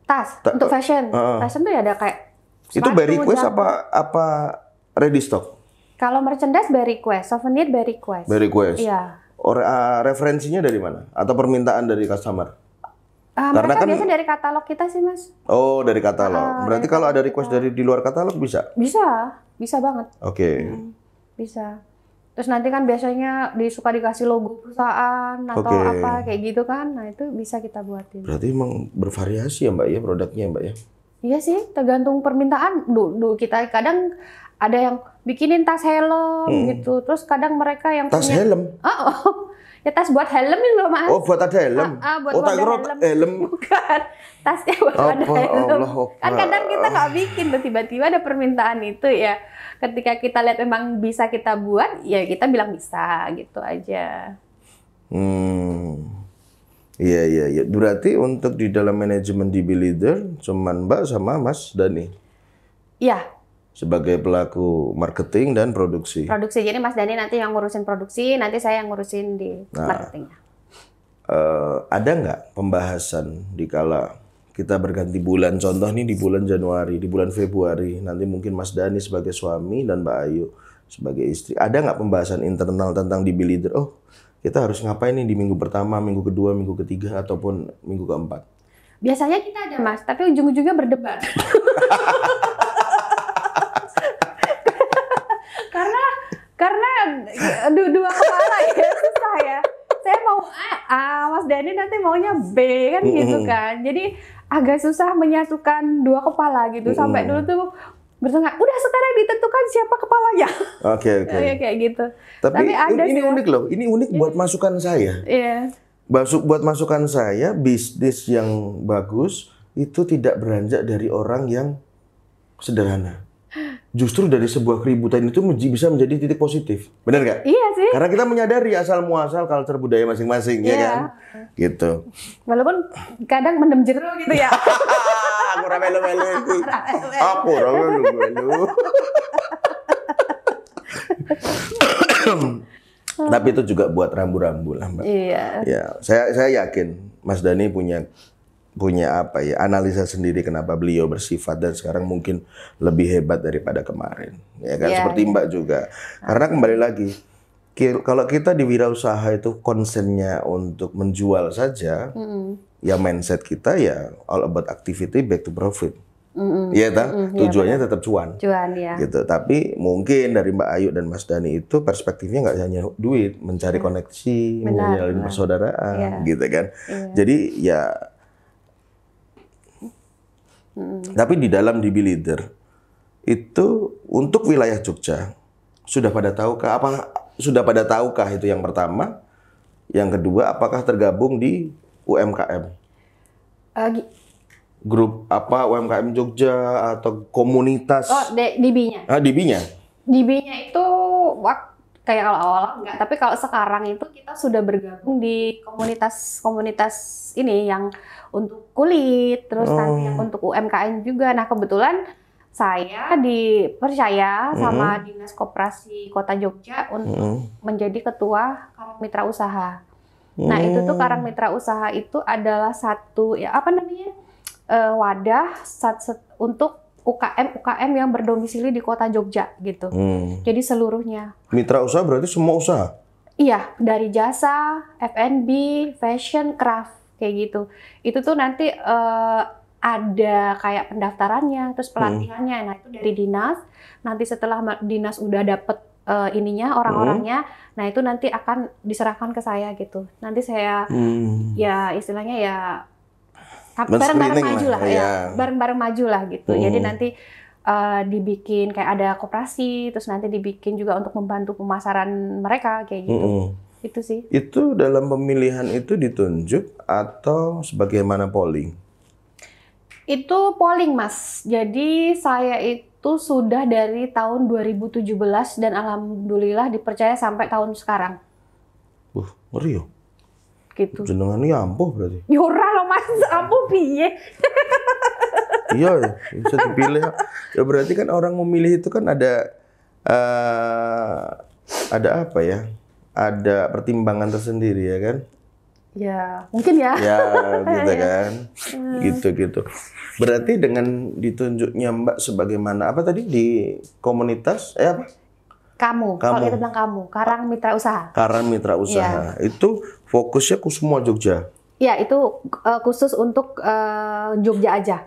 Tas, untuk fashion. Fashion tuh ya ada kayak sepatu, itu by request apa ready stock? Kalau merchandise by request, souvenir by request. By request. Iya. Referensinya dari mana? Atau permintaan dari customer? Karena kan biasa dari katalog kita sih, Mas. Oh, dari katalog. Berarti kalau ada request dari di luar katalog bisa? Bisa banget. Oke. Bisa. Terus nanti kan biasanya suka dikasih logo perusahaan atau apa kayak gitu kan. Nah, itu bisa kita buatin. Berarti emang bervariasi ya, Mbak ya, produknya, Mbak ya? Iya sih, tergantung permintaan. Dulu kita kadang ada yang bikinin tas helm gitu. Terus kadang mereka yang tas helm? Ya tas buat helm ini loh, Mas. Oh, buat ada helm? Buat helm. Bukan. Tasnya buat ada helm. Kan kadang kita nggak bikin tuh, tiba-tiba ada permintaan itu ya. Ketika kita lihat memang bisa kita buat, ya kita bilang bisa gitu aja. Iya. Berarti untuk di dalam manajemen DB Leader cuman Mbak sama Mas Dhani? Iya. Sebagai pelaku marketing dan produksi. Jadi Mas Dhani nanti yang ngurusin produksi, nanti saya yang ngurusin di marketingnya. Ada nggak pembahasan dikala kita berganti bulan? Contoh nih di bulan Januari, di bulan Februari, nanti mungkin Mas Dhani sebagai suami dan Mbak Ayu sebagai istri. Ada nggak pembahasan internal tentang DB Leader? Oh, kita harus ngapain nih di minggu pertama, minggu kedua, minggu ketiga, ataupun minggu keempat? Biasanya kita ada, Mas, tapi ujung-ujungnya berdebat. karena dua kepala ya, susah ya. Saya mau A, Mas Dhani nanti maunya B kan gitu kan. Jadi agak susah menyatukan dua kepala gitu. Sampai dulu tuh bertengkar, udah sekarang ditentukan siapa kepalanya. Oke. Kayak gitu. Tapi ada ini unik loh, ini unik buat masukan saya. Iya. Buat masukan saya, bisnis yang bagus itu tidak beranjak dari orang yang sederhana. Justru dari sebuah keributan itu bisa menjadi titik positif. Benar nggak? Iya sih. Karena kita menyadari asal-muasal culture budaya masing-masing, ya kan? Gitu. Walaupun kadang mendem jero gitu ya. Aku ramelu-melu itu. Aku ramelu-melu. Tapi itu juga buat rambu-rambu lah, Mbak. Iya. Ya, saya yakin Mas Dhani punya punya apa ya, analisa sendiri kenapa beliau bersifat dan sekarang mungkin lebih hebat daripada kemarin, ya kan? Seperti Mbak juga. Karena kembali lagi, kalau kita di wirausaha itu konsennya untuk menjual saja, ya mindset kita ya all about activity back to profit. Iya kan? Tujuannya tetap cuan. Cuan ya. Gitu. Tapi mungkin dari Mbak Ayu dan Mas Dhani itu perspektifnya nggak hanya duit, mencari koneksi, menjalin persaudaraan, gitu kan. Jadi ya, tapi di dalam DB Leader itu untuk wilayah Jogja sudah pada tahukah itu yang pertama, yang kedua apakah tergabung di UMKM? Grup apa UMKM Jogja atau komunitas? Oh, DB-nya. DB-nya. DB-nya itu kayak kalau awal enggak, tapi kalau sekarang itu kita sudah bergabung di komunitas ini yang untuk kulit, terus nanti yang untuk UMKM juga. Nah, kebetulan saya dipercaya sama Dinas Koperasi Kota Jogja untuk menjadi ketua Karang Mitra Usaha. Nah, itu tuh Karang Mitra Usaha itu adalah satu ya apa namanya? Wadah untuk UKM yang berdomisili di Kota Jogja gitu. Jadi seluruhnya. Mitra usaha berarti semua usaha? Iya, dari jasa, F&B, fashion, craft kayak gitu. Itu tuh nanti ada kayak pendaftarannya, terus pelatihannya. Nah, itu dari dinas. Nanti setelah dinas udah dapet ininya orang-orangnya, nah itu nanti akan diserahkan ke saya gitu. Nanti saya ya istilahnya ya bareng-bareng maju lah, ya bareng-bareng maju lah gitu. Jadi nanti dibikin kayak ada koperasi, terus nanti dibikin juga untuk membantu pemasaran mereka kayak gitu. Itu sih. Itu dalam pemilihan itu ditunjuk atau sebagaimana polling? Itu polling, Mas. Jadi saya itu sudah dari tahun 2017 dan alhamdulillah dipercaya sampai tahun sekarang. Ngeri ya? Gitu. Jenengannya ampuh berarti? Yora loh Mas, ampuh piye? Iya, bisa dipilih. Ya berarti kan orang memilih itu kan ada apa ya? Ada pertimbangan tersendiri ya kan? Ya, mungkin ya. Ya, gitu kan. Gitu. Berarti dengan ditunjuknya Mbak sebagaimana apa tadi di komunitas apa? Kalau kita bilang Karang Mitra Usaha. Karang Mitra Usaha. Itu fokusnya ke semua Jogja. Ya, itu khusus untuk Jogja aja.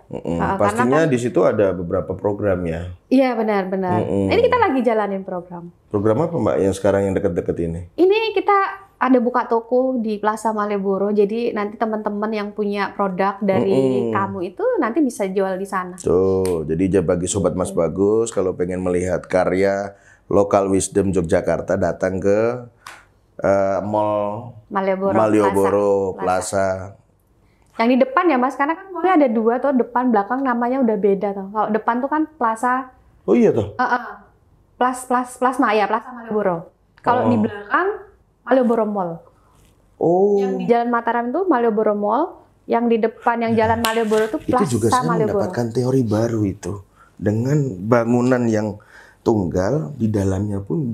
Pastinya kan, di situ ada beberapa program ya. Iya, benar. Ini kita lagi jalanin program. Program apa Mbak yang sekarang yang deket-deket ini? Ini kita ada buka toko di Plaza Malioboro. Jadi nanti teman-teman yang punya produk dari kamu itu nanti bisa jual di sana. Tuh, jadi bagi Sobat Mas Bagus, kalau pengen melihat karya Local Wisdom Yogyakarta, datang ke Mall Malioboro Plaza. Yang di depan ya Mas, karena kan mallnya ada dua tuh, depan belakang namanya udah beda tuh. Kalau depan tuh kan Plaza. Oh iya tuh. Plasma ya, Plaza Malioboro. Kalau di belakang Malioboro Mall. Oh. Yang di Jalan Mataram itu Malioboro Mall, yang di depan yang Jalan Malioboro itu Plaza Malioboro. Itu juga saya mendapatkan teori baru itu. Dengan bangunan yang tunggal, di dalamnya pun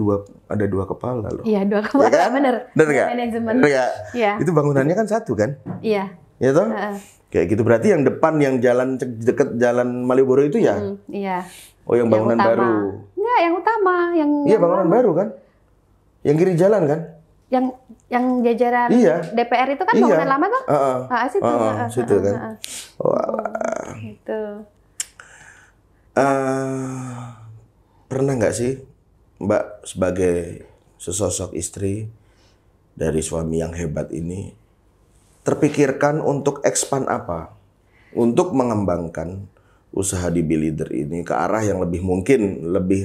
ada dua kepala loh. Iya, dua kepala, ya kan? Bener nggak? Manajemen. Ya. Itu bangunannya kan satu kan? Iya. Ya toh? Kayak gitu, berarti yang depan yang jalan deket Jalan Malioboro itu ya? Iya. Oh, yang bangunan utama. baru? Enggak, yang utama. Iya, bangunan baru kan? Yang kiri jalan kan? Yang jajaran DPR itu kan bangunan lama tuh? Situ kan? Walah. Gitu. Pernah nggak sih Mbak sebagai sesosok istri dari suami yang hebat ini terpikirkan untuk expand apa? Untuk mengembangkan usaha DB Leader ini ke arah yang lebih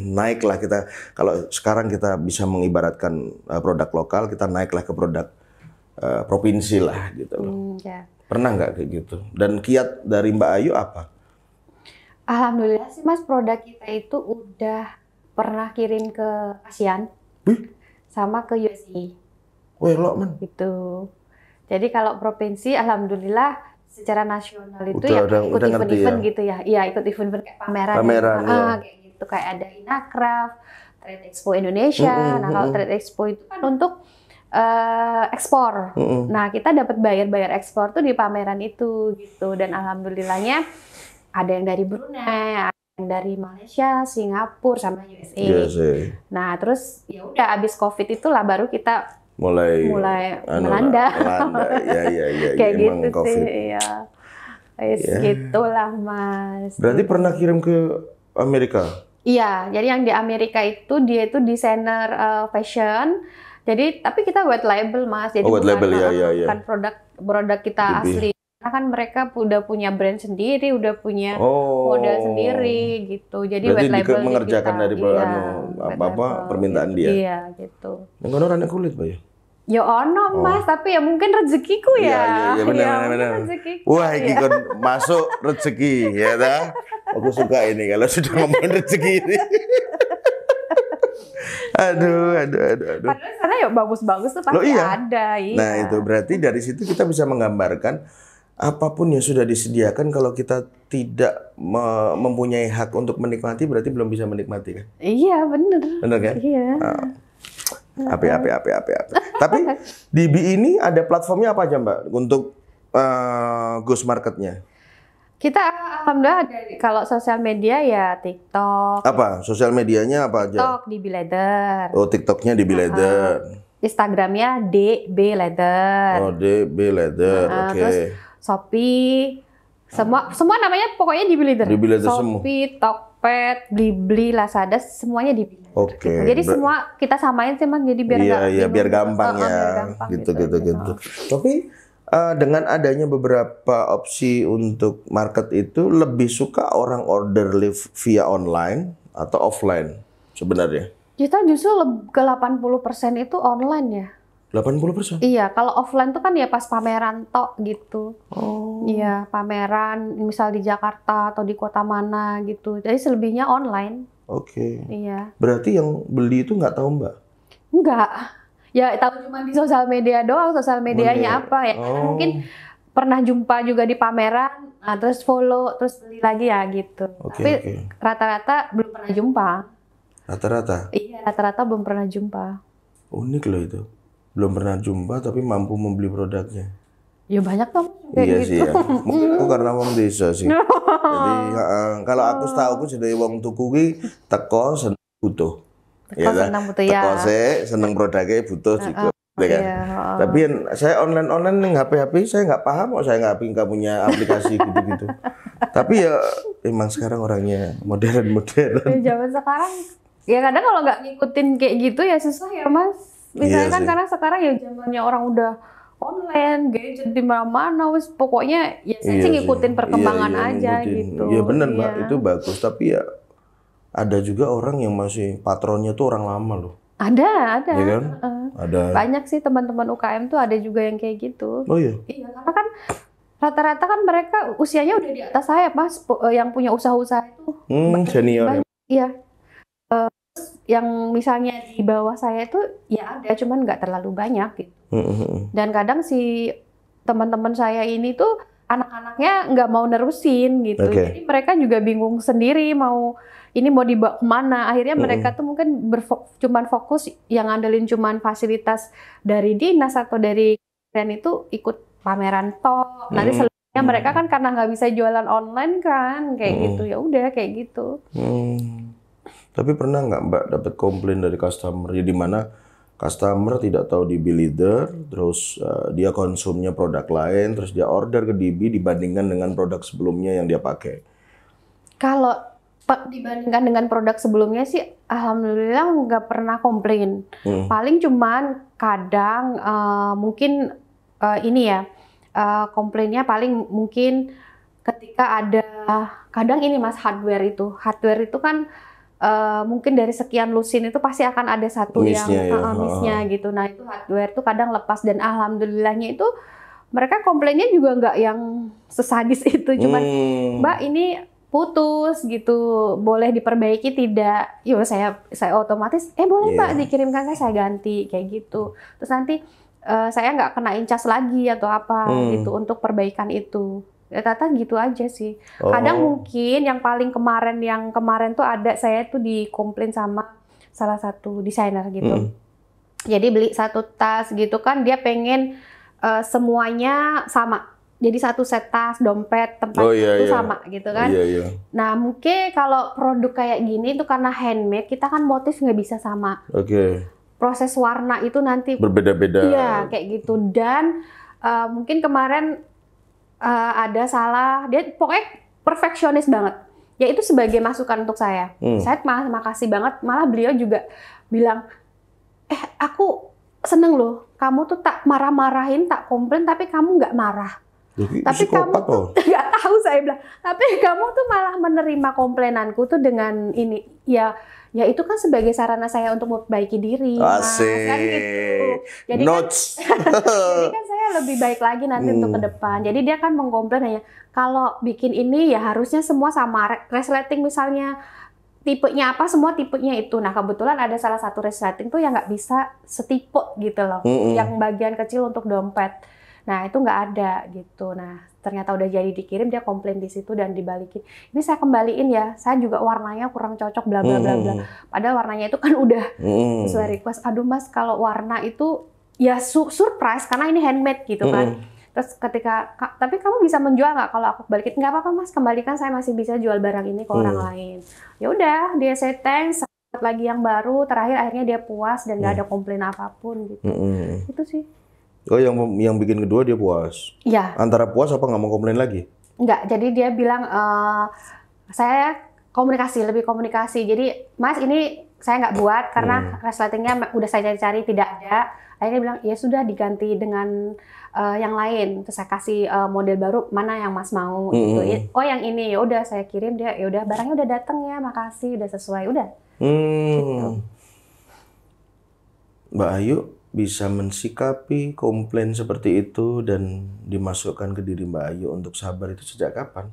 naik lah kita. Kalau sekarang kita bisa mengibaratkan produk lokal, kita naiklah ke produk provinsi lah gitu loh. Pernah nggak kayak gitu? Dan kiat dari Mbak Ayu apa? Alhamdulillah sih Mas, produk kita itu udah pernah kirim ke ASEAN sama ke USA. Wih, lo man. Gitu. Jadi kalau provinsi, alhamdulillah secara nasional itu udah, ya ikut event-event ya? Gitu ya. Iya, ikut event-event kayak pameran. Kayak gitu, kayak ada Inacraft, Trade Expo Indonesia. Nah, kalau Trade Expo itu kan untuk ekspor. Nah, kita dapat bayar ekspor tuh di pameran itu gitu. Dan alhamdulillahnya ada yang dari Brunei, ada yang dari Malaysia, Singapura, sama USA. Nah, terus ya udah abis COVID itulah baru kita mulai melanda. Ya, kayak emang gitu COVID. sih. Ya. Gitulah Mas. Berarti pernah kirim ke Amerika? Iya, jadi yang di Amerika itu dia itu desainer fashion. Jadi tapi kita white label Mas. Jadi bukan produk kita asli. Karena kan mereka udah punya brand sendiri, udah punya model sendiri gitu. Jadi berarti white label mengerjakan kita. dari permintaan gitu. dia. Iya, gitu. Yang orang kulit, Pak ya? Ya ono Mas, tapi ya mungkin rezekiku ya. Iya benar. Wah, ini kan masuk rezeki ya dah. Aku suka ini kalau sudah ngomongin rezeki ini. Aduh. Padahal sana ya bagus-bagus tuh pasti ada. Iya. Nah itu berarti dari situ kita bisa menggambarkan apapun yang sudah disediakan kalau kita tidak mempunyai hak untuk menikmati berarti belum bisa menikmati kan? Iya benar. Benar kan? Iya. Api. Tapi di BI ini ada platformnya apa aja Mbak untuk Ghost Marketnya? Kita alhamdulillah kalau sosial media ya TikTok. Apa? Sosial medianya apa aja? TikTok di Bileather. Oh, TikToknya di Bileather. Instagramnya DB Leather. Oh, DB Leather. Oke. Terus Shopee. Semua namanya pokoknya di Bileather. Di Bileather semua. Shopee, Tokped, Blibli, Lazada semuanya di Bileather. Oke. Gitu. Jadi semua kita samain sih Mas, jadi biar gampang ya. Gitu. Tapi dengan adanya beberapa opsi untuk market itu lebih suka orang order live via online atau offline sebenarnya? Kita justru ke 80% itu online ya. 80%? Iya, kalau offline tuh kan ya pas pameran tok gitu. Iya, pameran misal di Jakarta atau di kota mana gitu. Jadi selebihnya online. Oke. Iya. Berarti yang beli itu nggak tahu Mbak? Enggak. Ya tahu cuma di sosial media doang, sosial medianya apa ya. Mungkin pernah jumpa juga di pameran, terus follow, terus beli lagi ya gitu. Tapi rata-rata belum pernah jumpa. Rata-rata? Iya, rata-rata belum pernah jumpa. Unik loh itu. Belum pernah jumpa tapi mampu membeli produknya. Ya banyak tuh. Iya gitu. sih ya. Mungkin aku karena wong desa sih. Jadi kalau aku tahu aku jadi wong tuku ki teko seneng butuh. Ya kan? Teko seneng produknya butuh juga. Kan? Tapi saya online nih HP saya nggak paham kok, saya nggak punya aplikasi gitu-gitu. Tapi ya emang sekarang orangnya modern. Ya, zaman sekarang ya kadang kalau nggak ngikutin kayak gitu ya susah ya Mas. Misalnya kan karena sekarang ya zamannya orang udah online, gadget di mana-mana, wis pokoknya ya saya sih ngikutin perkembangan aja gitu. Iya benar Mbak, itu bagus. Tapi ya ada juga orang yang masih patronnya tuh orang lama loh. Ada. Ya kan? Ada. Banyak sih teman-teman UKM tuh ada juga yang kayak gitu. Oh iya? Iya, karena kan rata-rata kan mereka usianya udah di atas saya Mas, yang punya usaha-usaha itu. Senior. Iya. Yang misalnya di bawah saya itu ya ada, cuman nggak terlalu banyak gitu. Dan kadang si teman-teman saya ini tuh anak-anaknya nggak mau nerusin gitu. Jadi mereka juga bingung sendiri mau dibawa kemana. Akhirnya mereka tuh mungkin cuman fokus yang ngandelin cuman fasilitas dari dinas atau dari kementerian itu ikut pameran tok. Nanti selebihnya mereka kan karena nggak bisa jualan online kan kayak gitu. Ya udah kayak gitu. Tapi pernah nggak Mbak dapat komplain dari customer ya, di mana customer tidak tahu DB Leather, terus dia konsumnya produk lain, terus dia order ke DB dibandingkan dengan produk sebelumnya yang dia pakai? Kalau dibandingkan dengan produk sebelumnya sih, alhamdulillah nggak pernah komplain. Paling cuman kadang mungkin komplainnya paling mungkin ketika ada kadang ini Mas hardware itu kan mungkin dari sekian lusin itu pasti akan ada satu miss-nya gitu. Nah itu hardware tuh kadang lepas dan alhamdulillahnya itu mereka komplainnya juga nggak yang sesadis itu, cuman Mbak ini putus gitu, boleh diperbaiki tidak? Yo saya otomatis boleh Mbak dikirimkan saya ganti kayak gitu. Terus nanti saya nggak kenain cas lagi atau apa gitu untuk perbaikan itu. Tata gitu aja sih. Kadang mungkin yang paling kemarin tuh ada saya tuh dikomplain sama salah satu desainer gitu. Jadi beli satu tas gitu kan, dia pengen semuanya sama. Jadi satu set tas, dompet, tempat itu sama gitu kan. Nah mungkin kalau produk kayak gini itu karena handmade, kita kan motif nggak bisa sama. Proses warna itu nanti berbeda-beda. Iya kayak gitu. Dan mungkin kemarin ada salah, dia pokoknya perfeksionis banget. Ya itu sebagai masukan untuk saya. Saya makasih banget, malah beliau juga bilang, aku seneng loh, kamu tuh tak marah-marahin, tak komplain, tapi kamu nggak marah. Tapi kamu tuh nggak tahu, saya bilang, tapi kamu tuh malah menerima komplainanku tuh dengan ini, ya itu kan sebagai sarana saya untuk memperbaiki diri, Mas, kan gitu. Jadi kan saya lebih baik lagi nanti untuk ke depan. Jadi dia kan mengkomplain hanya kalau bikin ini ya harusnya semua sama, resleting misalnya tipenya apa, semua tipenya itu. Nah kebetulan ada salah satu resleting tuh yang nggak bisa setipe gitu loh, yang bagian kecil untuk dompet. Nah itu nggak ada gitu. Nah ternyata udah jadi dikirim, dia komplain di situ dan dibalikin. Ini saya kembaliin ya, saya juga warnanya kurang cocok bla bla bla bla. Padahal warnanya itu kan udah sesuai request. Aduh Mas, kalau warna itu ya surprise karena ini handmade gitu kan. Terus ketika, tapi kamu bisa menjual nggak kalau aku balikin? Nggak apa-apa Mas, kembalikan, saya masih bisa jual barang ini ke orang lain. Ya udah, dia say thanks, lagi yang baru, terakhir akhirnya dia puas dan nggak ada komplain apapun gitu. Itu sih. Oh, yang bikin kedua dia puas? Iya. Antara puas apa nggak mau komplain lagi? Nggak, jadi dia bilang, saya lebih komunikasi. Jadi, Mas ini saya nggak buat karena resletingnya udah saya cari-cari tidak ada. Akhirnya dia bilang, ya sudah diganti dengan yang lain. Terus saya kasih model baru, mana yang Mas mau? Gitu. Oh yang ini, ya udah saya kirim, dia ya udah barangnya udah datang ya, makasih, udah sesuai, udah. Gitu. Mbak Ayu bisa mensikapi komplain seperti itu dan dimasukkan ke diri Mbak Ayu untuk sabar itu sejak kapan?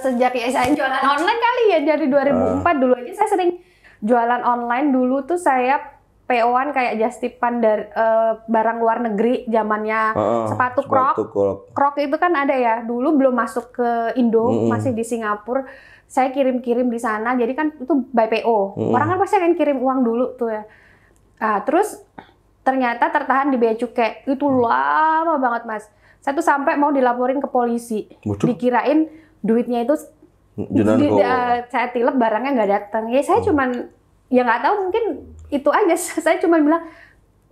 Sejak ya saya jualan online kali ya, dari 2004 dulu aja saya sering jualan online. Dulu tuh saya PO-an kayak Justipan dari barang luar negeri, zamannya sepatu Krok itu kan ada ya. Dulu belum masuk ke Indo, masih di Singapura. Saya kirim-kirim di sana, jadi kan itu by PO. Orang kan pasti akan kirim uang dulu tuh ya. Terus ternyata tertahan di bea cukai. Itu lama banget Mas. Saya tuh sampai mau dilaporin ke polisi. Dikirain duitnya itu saya tilep, barangnya nggak datang. Ya saya cuman, ya nggak tahu, mungkin itu aja. Saya cuman bilang,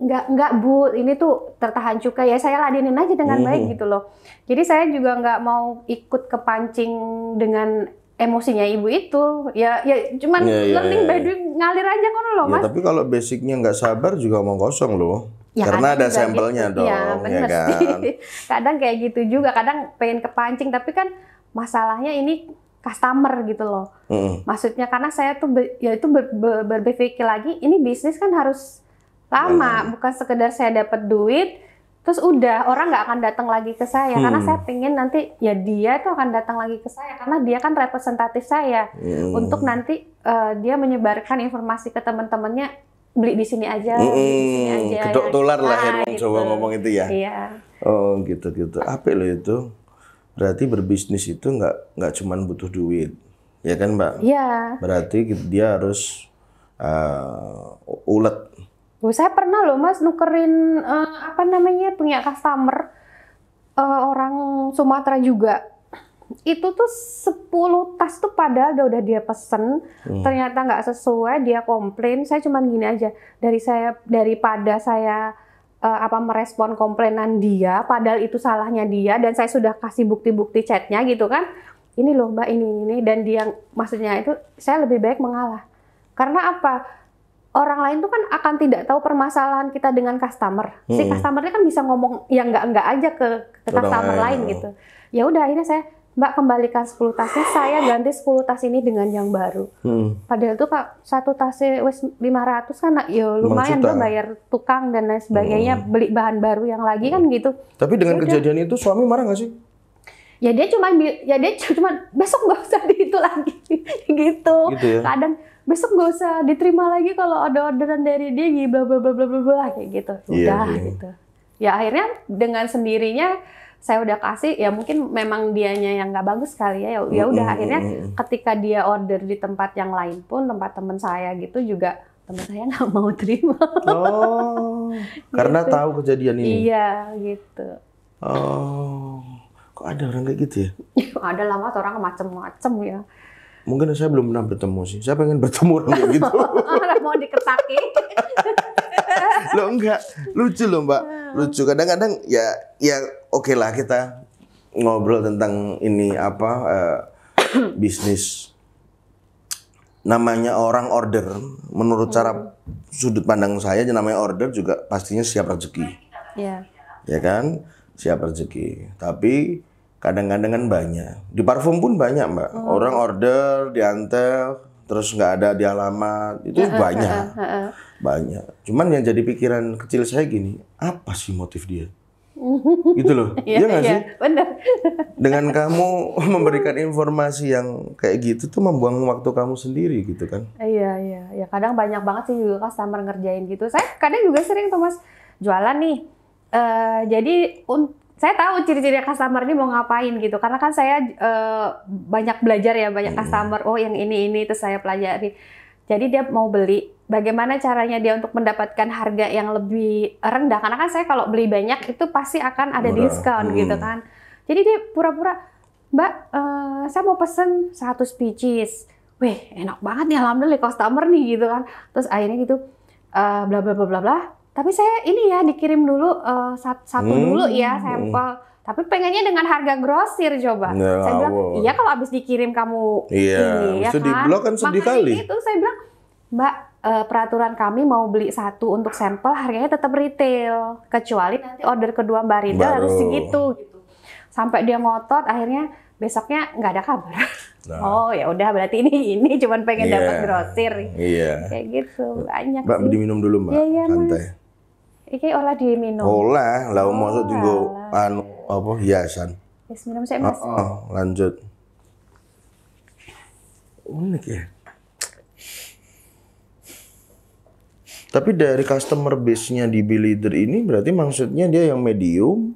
nggak Bu, ini tuh tertahan cukai. Ya saya ladenin aja dengan baik gitu loh. Jadi saya juga nggak mau ikut kepancing dengan emosinya ibu itu. Ya cuman learning by doing, ngalir aja kan loh Mas. Tapi kalau basicnya nggak sabar juga omong kosong loh. Ya, karena ada sampelnya gitu. Dong. Ya, bener ya kan? sih. Kadang kayak gitu juga, kadang pengen kepancing, tapi kan masalahnya ini customer gitu loh. Maksudnya karena saya tuh berpikir lagi, ini bisnis kan harus lama, bukan sekedar saya dapat duit terus udah, orang nggak akan datang lagi ke saya. Karena saya pengen nanti ya dia tuh akan datang lagi ke saya karena dia kan representatif saya untuk nanti dia menyebarkan informasi ke teman-temannya, beli di sini aja, beli di sini aja. Kedok tular lah ya, gitu. Coba ngomong itu ya. Iya. Oh gitu. Apa loh itu? Berarti berbisnis itu nggak cuma butuh duit, ya kan Mbak? Iya. Berarti dia harus ulet. Saya pernah loh Mas nukerin punya customer orang Sumatera juga. Itu tuh 10 tas tuh padahal udah dia pesen, ternyata nggak sesuai, dia komplain. Saya cuman gini aja, daripada saya merespon komplainan dia, padahal itu salahnya dia, dan saya sudah kasih bukti-bukti chatnya gitu kan. Ini loh Mbak, ini, dan dia, maksudnya itu saya lebih baik mengalah. Karena apa? Orang lain tuh kan akan tidak tahu permasalahan kita dengan customer. Si customernya kan bisa ngomong yang enggak aja ke customer lain gitu. Ya udah, akhirnya saya, Mbak kembalikan 10 tasnya, saya ganti 10 tas ini dengan yang baru. Padahal tuh Kak, satu tasnya wes 500 kan, ya lumayan tuh bayar tukang dan lain sebagainya, beli bahan baru yang lagi kan gitu. Tapi dengan kejadian itu suami marah nggak sih? Ya dia cuma besok nggak usah itu lagi gitu ya? Kadang besok nggak usah diterima lagi kalau ada orderan dari dia, bla bla bla bla bla kayak gitu. Udah gitu. Ya akhirnya dengan sendirinya saya udah kasih, ya mungkin memang dianya yang nggak bagus kali ya. Ya udah akhirnya ketika dia order di tempat yang lain pun, tempat teman saya gitu juga teman saya nggak mau terima. Oh, karena Gitu. tahu kejadian ini. Iya, gitu. Oh, kok ada orang kayak gitu ya? Ada lah Mas, orang macem-macem ya. Mungkin saya belum pernah bertemu sih. Saya pengen bertemu orang kayak gitu. Orang mau diketaki. Loh enggak, lucu loh Mbak. Lucu. Kadang-kadang ya oke lah kita ngobrol tentang ini apa bisnis. Namanya orang order, menurut cara sudut pandang saya, namanya order juga pastinya siap rezeki. Iya. Ya kan? Siap rezeki. Tapi kadang-kadang kan banyak. Di parfum pun banyak, Mbak. Orang order, diantar, terus nggak ada di alamat. Itu banyak. Banyak. Cuman yang jadi pikiran kecil saya gini, apa sih motif dia? Gitu loh. Iya nggak sih? Bener. Dengan kamu memberikan informasi yang kayak gitu tuh membuang waktu kamu sendiri gitu kan. Iya. Ya kadang banyak banget sih juga customer ngerjain gitu. Saya kadang juga sering tuh Mas jualan nih. Jadi saya tahu ciri-ciri customer ini mau ngapain gitu. Karena kan saya banyak belajar ya, banyak customer. Oh yang ini itu saya pelajari. Jadi dia mau beli, bagaimana caranya dia untuk mendapatkan harga yang lebih rendah. Karena kan saya kalau beli banyak itu pasti akan ada Murah. diskon gitu kan. Jadi dia pura-pura, Mbak, saya mau pesen 100 pieces. Wih, enak banget nih, alhamdulillah customer nih gitu kan. Terus akhirnya gitu, bla bla bla bla bla. Tapi saya ini ya dikirim dulu satu dulu ya sampel. Tapi pengennya dengan harga grosir coba. Ya, Saya bilang, iya kalau habis dikirim kamu ini ya itu kan. di blok kan sedih Makanya kali. itu saya bilang, Mbak, peraturan kami mau beli satu untuk sampel harganya tetap retail. Kecuali nanti order kedua Mbak Rinda harus segitu gitu. Sampai dia ngotot, akhirnya besoknya nggak ada kabar. Nah. Oh ya udah berarti ini cuman pengen dapat grosir. Iya. Kayak gitu, banyak Mbak, sih. diminum dulu Mbak, Iya, santai. Iki olah diminum. Olah, lah masuk tinggal hiasan. Yes, minum saya Mas. Lanjut. Unik ya. Tapi dari customer base-nya di Leader ini berarti maksudnya dia yang medium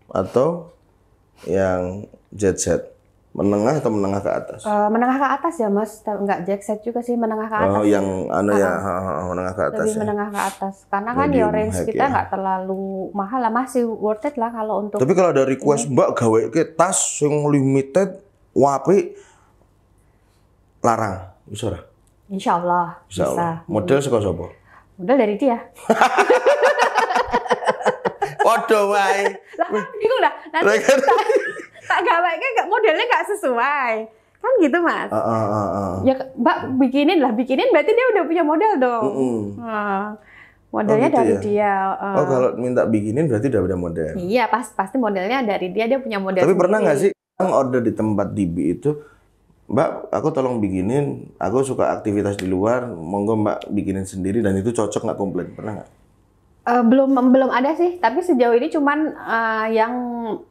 atau yang jet set? Menengah atau menengah ke atas? Menengah ke atas ya Mas, nggak jack set juga sih, menengah ke atas. Oh, yang menengah ke atas. Lebih Ya? menengah ke atas. Karena kan di Medium orange high, kita ya. nggak terlalu mahal lah, masih worth it lah kalau untuk. Tapi kalau ada request Mbak gawe ke tas yang limited wapi larang, bisa ora? Insya Allah Insya bisa. Allah. Model saka sapa? Modal dari dia. Waduh wae. Lah, bingung dah. Nanti tak gawe nggak modelnya nggak sesuai. Kan gitu Mas. Ya Mbak bikinin berarti dia udah punya model dong. Nah, modelnya gitu dari ya? dia. Oh kalau minta bikinin berarti udah ada model. Iya pasti modelnya dari dia punya model. Tapi pernah nggak sendiri. sih yang order di tempat DB itu, Mbak, aku tolong bikinin, aku suka aktivitas di luar, monggo Mbak bikinin sendiri dan itu cocok nggak komplain, pernah nggak? Belum ada sih, tapi sejauh ini cuman yang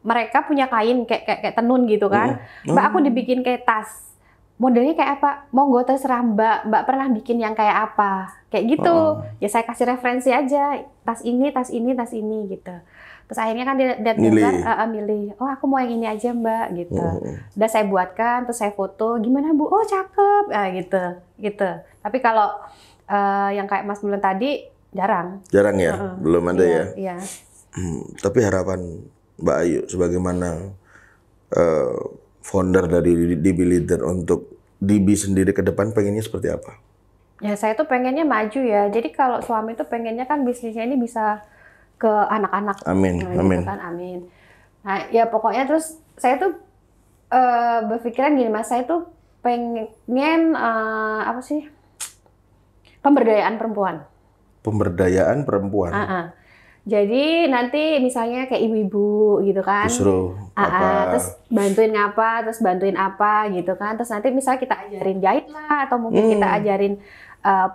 mereka punya kain kayak tenun gitu kan. Mbak aku dibikin kayak tas. Modelnya kayak apa? Monggo terserah Mbak. Mbak pernah bikin yang kayak apa? Kayak gitu. Ya saya kasih referensi aja. Tas ini gitu. Terus akhirnya kan dia milih. Oh aku mau yang ini aja Mbak gitu. Udah saya buatkan, terus saya foto. Gimana Bu? Oh cakep. Gitu. Tapi kalau yang kayak Mas Bulan tadi jarang ya, belum ada ya. Iya. Tapi harapan Mbak Ayu sebagaimana founder dari DB Leader untuk DB sendiri ke depan pengennya seperti apa? Ya saya tuh pengennya maju ya. Jadi kalau suami tuh pengennya kan bisnisnya ini bisa ke anak-anak. Amin. Gitu kan, amin. Nah ya pokoknya terus saya tuh berpikiran gini Mas, saya tuh pengen apa sih? Pemberdayaan perempuan. Pemberdayaan perempuan. Jadi nanti misalnya kayak ibu-ibu gitu kan. Disuruh apa? Terus bantuin ngapa, terus bantuin apa gitu kan. Terus nanti misalnya kita ajarin jahit lah, atau mungkin kita ajarin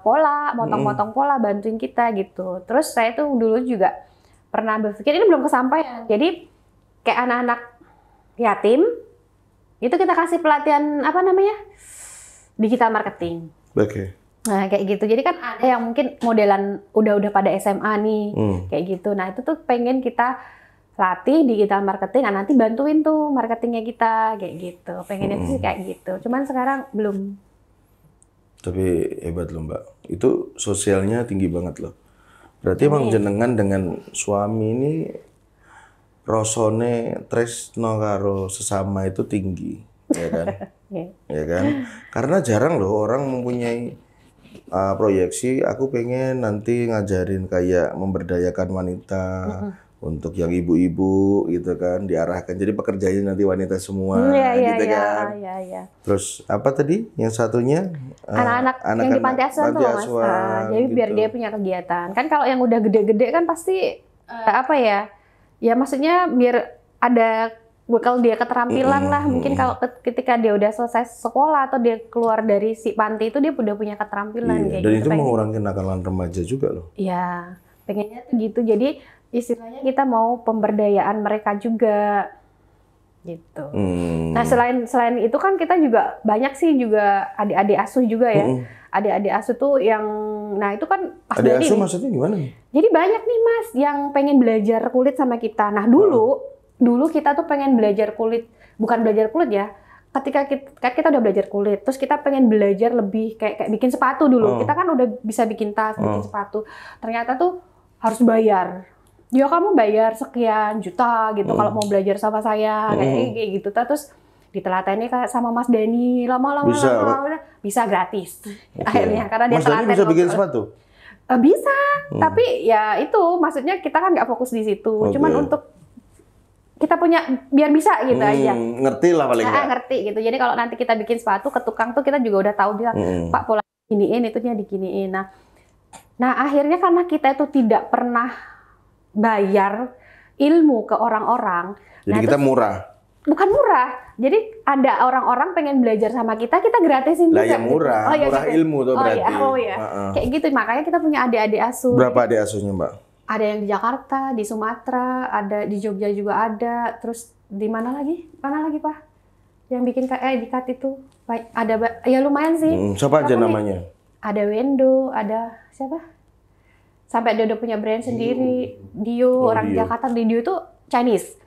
pola, motong-motong pola, bantuin kita gitu. Terus saya tuh dulu juga pernah berpikir, ini belum kesampaian. Jadi kayak anak-anak yatim, itu kita kasih pelatihan apa namanya? Digital marketing. Oke. Nah kayak gitu, jadi kan ada yang mungkin modelan udah pada SMA nih, kayak gitu. Nah itu tuh pengen kita latih digital marketing, nah nanti bantuin tuh marketingnya kita, kayak gitu. Pengennya sih kayak gitu, cuman sekarang belum. Tapi hebat loh Mbak, itu sosialnya tinggi banget loh. Berarti emang jenengan dengan suami ini rasane tresno karo sesama itu tinggi, ya kan? Ya kan? Karena jarang loh orang mempunyai proyeksi, aku pengen nanti ngajarin kayak memberdayakan wanita untuk yang ibu-ibu gitu kan, diarahkan. Jadi pekerjaannya nanti wanita semua gitu kan. Terus apa tadi? Yang satunya anak-anak yang di panti asuhan tuh Mas. Jadi biar dia punya kegiatan. Kan kalau yang udah gede-gede kan pasti apa ya? Ya maksudnya biar ada bekal dia keterampilan lah. Mungkin kalau ketika dia udah selesai sekolah atau dia keluar dari si panti itu dia udah punya keterampilan. Dan gitu, itu mengurangi kenakalan remaja juga loh. Iya, pengennya tuh gitu. Jadi istilahnya kita mau pemberdayaan mereka juga gitu. Nah selain itu kan kita juga banyak sih juga adik-adik asuh juga ya. Adik-adik asuh tuh yang, nah itu kan pas adik asuh maksudnya gimana? Jadi banyak nih Mas yang pengen belajar kulit sama kita. Nah dulu kita tuh pengen belajar kulit, bukan belajar kulit ya. Ketika kita udah belajar kulit, terus kita pengen belajar lebih kayak bikin sepatu dulu. Kita kan udah bisa bikin tas, bikin sepatu. Ternyata tuh harus bayar. Ya kamu bayar sekian juta gitu kalau mau belajar sama saya kayak gitu. Terus ditelateni sama Mas Dani lama-lama bisa gratis akhirnya karena dia Mas Dani bisa bikin sepatu? Bisa, tapi ya itu maksudnya kita kan nggak fokus di situ. Cuman untuk kita punya biar bisa gitu aja. Ngerti lah paling nggak. Ngerti gitu. Jadi kalau nanti kita bikin sepatu ke tukang tuh kita juga udah tahu dia Pak pola giniin itunya diginiin. Nah akhirnya karena kita itu tidak pernah bayar ilmu ke orang-orang. Jadi kita murah. Bukan murah. Jadi ada orang-orang pengen belajar sama kita gratisin juga. Lah ya murah, gitu. Murah gitu. Ilmu tuh berarti. Kayak gitu, makanya kita punya adik-adik asuh. Berapa adik asuhnya Mbak? Ada yang di Jakarta, di Sumatera, ada di Jogja juga ada. Terus di mana lagi? Mana lagi Pak? Yang bikin dikat itu. Ada ya lumayan sih. Siapa aja namanya? Ada Wendo, ada siapa? Sampai dia udah punya brand sendiri. Dio, orang Dio. Jakarta. Dio itu Chinese.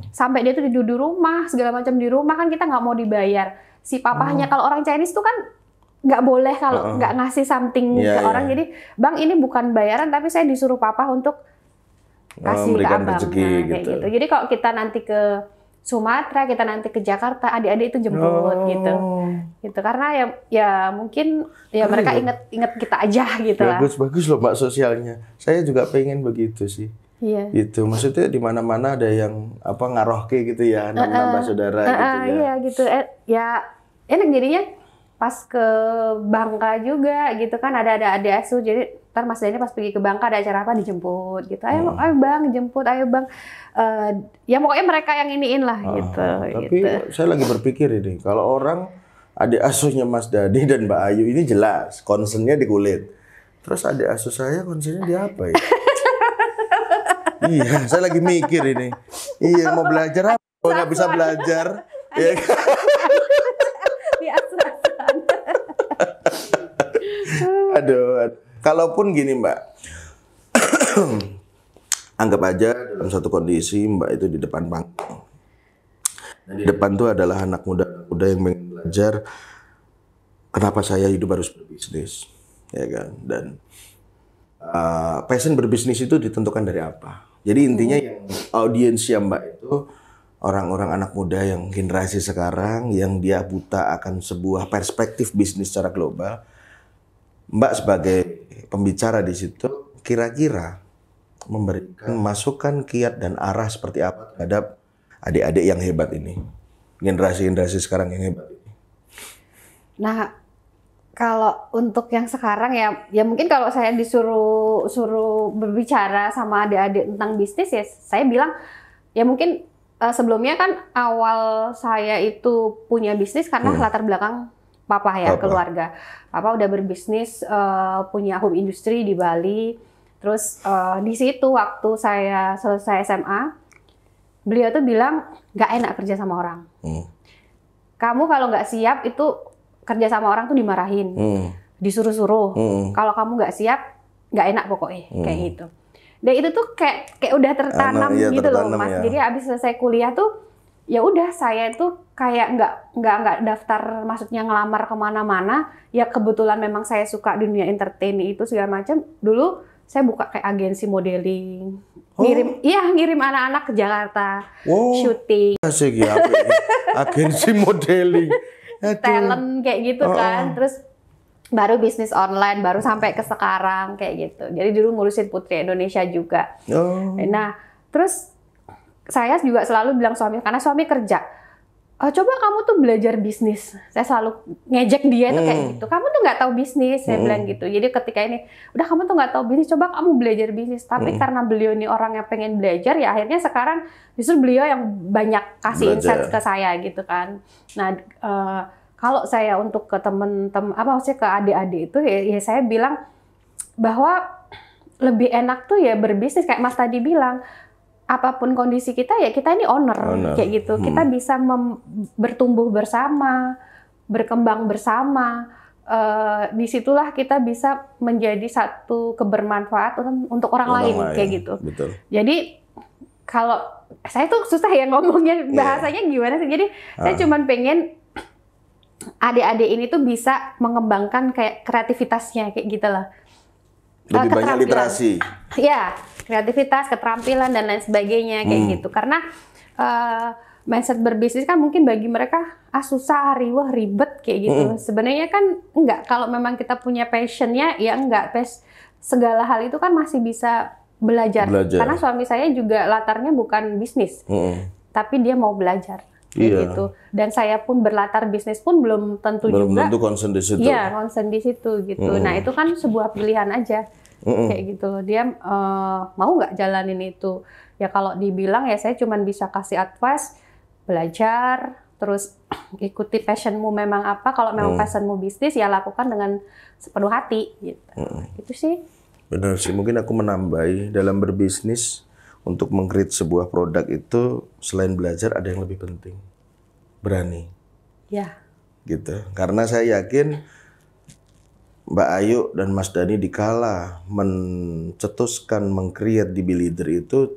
Sampai dia tuh di rumah, segala macam di rumah kan kita nggak mau dibayar. Si papahnya kalau orang Chinese tuh kan nggak boleh kalau nggak ngasih something ke orang. Jadi bang ini bukan bayaran tapi saya disuruh papa untuk kasih ke abang. Kayak gitu. Jadi kalau kita nanti ke Sumatera, kita nanti ke Jakarta, adik-adik itu jemput gitu. Karena ya mungkin ya mereka inget kita aja gitu lah. Bagus loh Mbak sosialnya. Saya juga pengen begitu sih. Iya. Gitu. Maksudnya di mana-mana ada yang ngarohke gitu ya, nambah saudara gitu ya. Iya gitu. Ya enak jadinya pas ke Bangka juga gitu kan ada adik asuh. Jadi ntar Mas Dani pas pergi ke Bangka ada acara apa dijemput gitu. Ayo bang jemput, ayo bang. Ya pokoknya mereka yang iniin lah gitu. Tapi saya lagi berpikir ini kalau orang adik asuhnya Mas Dani dan Mbak Ayu ini jelas concernnya di kulit. Terus adik asuh saya concernnya di apa ya? Iya, saya lagi mikir ini. Iya, mau belajar apa? Kalau nggak bisa belajar, ya. Di asuh-asuhan. Aduh, kalaupun gini Mbak, anggap aja dalam satu kondisi Mbak itu di depan panggung. Nah, di depan tuh adalah anak muda yang ingin belajar. Kenapa saya hidup harus berbisnis, ya kan? Dan passion berbisnis itu ditentukan dari apa? Jadi intinya yang audiensnya Mbak itu orang-orang anak muda yang generasi sekarang yang dia buta akan sebuah perspektif bisnis secara global. Mbak sebagai pembicara di situ kira-kira memberikan masukan kiat dan arah seperti apa terhadap adik-adik yang hebat ini, generasi-generasi sekarang yang hebat ini. Nah, kalau untuk yang sekarang ya mungkin kalau saya suruh berbicara sama adik-adik tentang bisnis ya saya bilang ya mungkin sebelumnya kan awal saya itu punya bisnis karena latar belakang papa ya keluarga. Papa udah berbisnis punya home industry di Bali. Terus di situ waktu saya selesai SMA beliau tuh bilang nggak enak kerja sama orang. Kamu kalau nggak siap itu kerja sama orang tuh dimarahin, disuruh-suruh. Kalau kamu nggak siap, nggak enak pokoknya, kayak gitu. Dan itu tuh kayak udah tertanam gitu loh Mas. Ya. Jadi abis selesai kuliah tuh, ya udah saya itu kayak nggak daftar, maksudnya ngelamar kemana-mana. Ya kebetulan memang saya suka dunia entertain itu segala macam. Dulu saya buka kayak agensi modeling, ngirim anak-anak ke Jakarta, syuting, asik ya, agensi modeling, talent kayak gitu kan. Terus baru bisnis online, baru sampai ke sekarang kayak gitu. Jadi dulu ngurusin Putri Indonesia juga. Nah, terus saya juga selalu bilang suami, karena suami kerja, coba kamu tuh belajar bisnis. Saya selalu ngejek dia tuh kayak gitu. Kamu tuh nggak tahu bisnis, saya bilang gitu. Jadi ketika ini, udah kamu tuh nggak tahu bisnis, coba kamu belajar bisnis. Tapi karena beliau ini orang yang pengen belajar, ya akhirnya sekarang justru beliau yang banyak kasih insight ke saya gitu kan. Nah, kalau saya untuk ke temen-temen, maksudnya ke adik-adik itu, ya saya bilang bahwa lebih enak tuh ya berbisnis, kayak Mas tadi bilang. Apapun kondisi kita, ya kita ini owner. Kayak gitu. Kita bisa bertumbuh bersama, berkembang bersama. Disitulah kita bisa menjadi satu kebermanfaatan untuk orang lain kayak gitu. Betul. Jadi kalau saya tuh susah ya ngomongnya, bahasanya gimana sih. Jadi saya cuma pengen adik-adik ini tuh bisa mengembangkan kayak kreativitasnya kayak gitu lah. Lebih banyak literasi. Ya, kreativitas, keterampilan dan lain sebagainya kayak gitu. Karena mindset berbisnis kan mungkin bagi mereka susah, riweh, ribet kayak gitu. Sebenarnya kan enggak. Kalau memang kita punya passionnya, ya enggak. Segala hal itu kan masih bisa belajar. Karena suami saya juga latarnya bukan bisnis, tapi dia mau belajar. Kayak gitu. Dan saya pun berlatar bisnis pun belum tentu juga. Belum tentu concern di situ. Iya, concern di situ gitu. Nah, itu kan sebuah pilihan aja. Kayak gitu. Dia mau nggak jalanin itu. Ya kalau dibilang ya saya cuma bisa kasih advice, belajar, terus ikuti passionmu memang apa. Kalau memang passionmu bisnis, ya lakukan dengan sepenuh hati gitu. Itu sih. Benar sih. Mungkin aku menambahi dalam berbisnis, untuk meng-create sebuah produk itu selain belajar ada yang lebih penting, berani. Ya. Gitu. Karena saya yakin Mbak Ayu dan Mas Dhani dikala mencetuskan meng-create di Be-Leader itu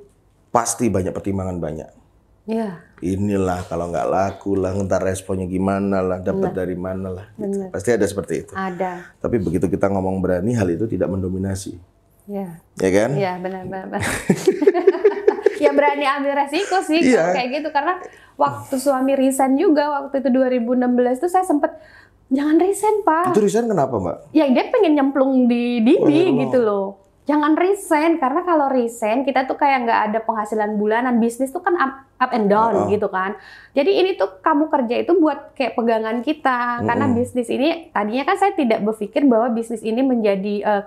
pasti banyak pertimbangan banyak. Ya. Inilah kalau nggak laku lah, ntar responnya gimana lah, dapat dari mana lah. Gitu. Pasti ada seperti itu. Ada. Tapi begitu kita ngomong berani, hal itu tidak mendominasi. Ya. Ya kan? Iya, benar. Ya berani ambil resiko sih kalau kayak gitu. Karena waktu suami resign juga, waktu itu 2016 itu saya sempet, jangan resign Pak. Itu resign kenapa Mbak? Ya dia pengen nyemplung di Didi gitu loh. Jangan resign, karena kalau resign kita tuh kayak nggak ada penghasilan bulanan. Bisnis tuh kan up and down gitu kan. Jadi ini tuh kamu kerja itu buat kayak pegangan kita. Karena bisnis ini, tadinya kan saya tidak berpikir bahwa bisnis ini menjadi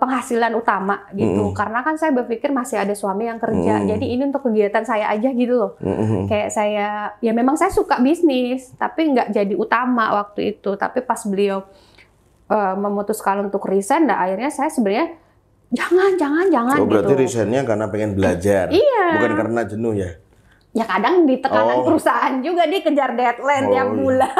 penghasilan utama gitu. Karena kan saya berpikir masih ada suami yang kerja. Jadi ini untuk kegiatan saya aja gitu loh. Kayak saya, ya memang saya suka bisnis, tapi nggak jadi utama waktu itu. Tapi pas beliau memutuskan untuk resign, nah akhirnya saya sebenarnya jangan Oh berarti gitu. resignnya karena pengen belajar, bukan karena jenuh ya? Ya kadang di tekanan perusahaan juga dia kejar deadline tiap bulan.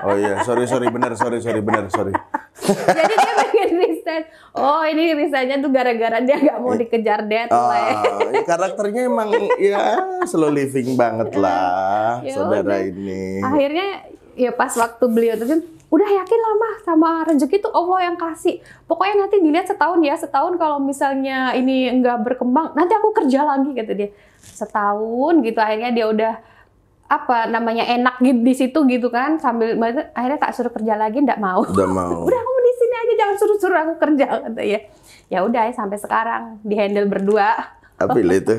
Oh iya, sorry benar. Jadi dia pengen resign. Oh ini resignnya tuh gara-gara dia nggak mau dikejar deadline. Karakternya emang ya slow living banget lah, saudara ini. Akhirnya ya pas waktu beliau terjun, udah yakin lah mah sama rezeki tuh Allah yang kasih. Pokoknya nanti dilihat setahun kalau misalnya ini nggak berkembang, nanti aku kerja lagi kata dia. Setahun gitu akhirnya dia udah enak gitu di situ gitu kan, sambil akhirnya tak suruh kerja lagi, nggak mau. Udah mau. Udah kamu di sini aja, jangan suruh aku kerja kata ya. Ya udah sampai sekarang di handle berdua. Tapi itu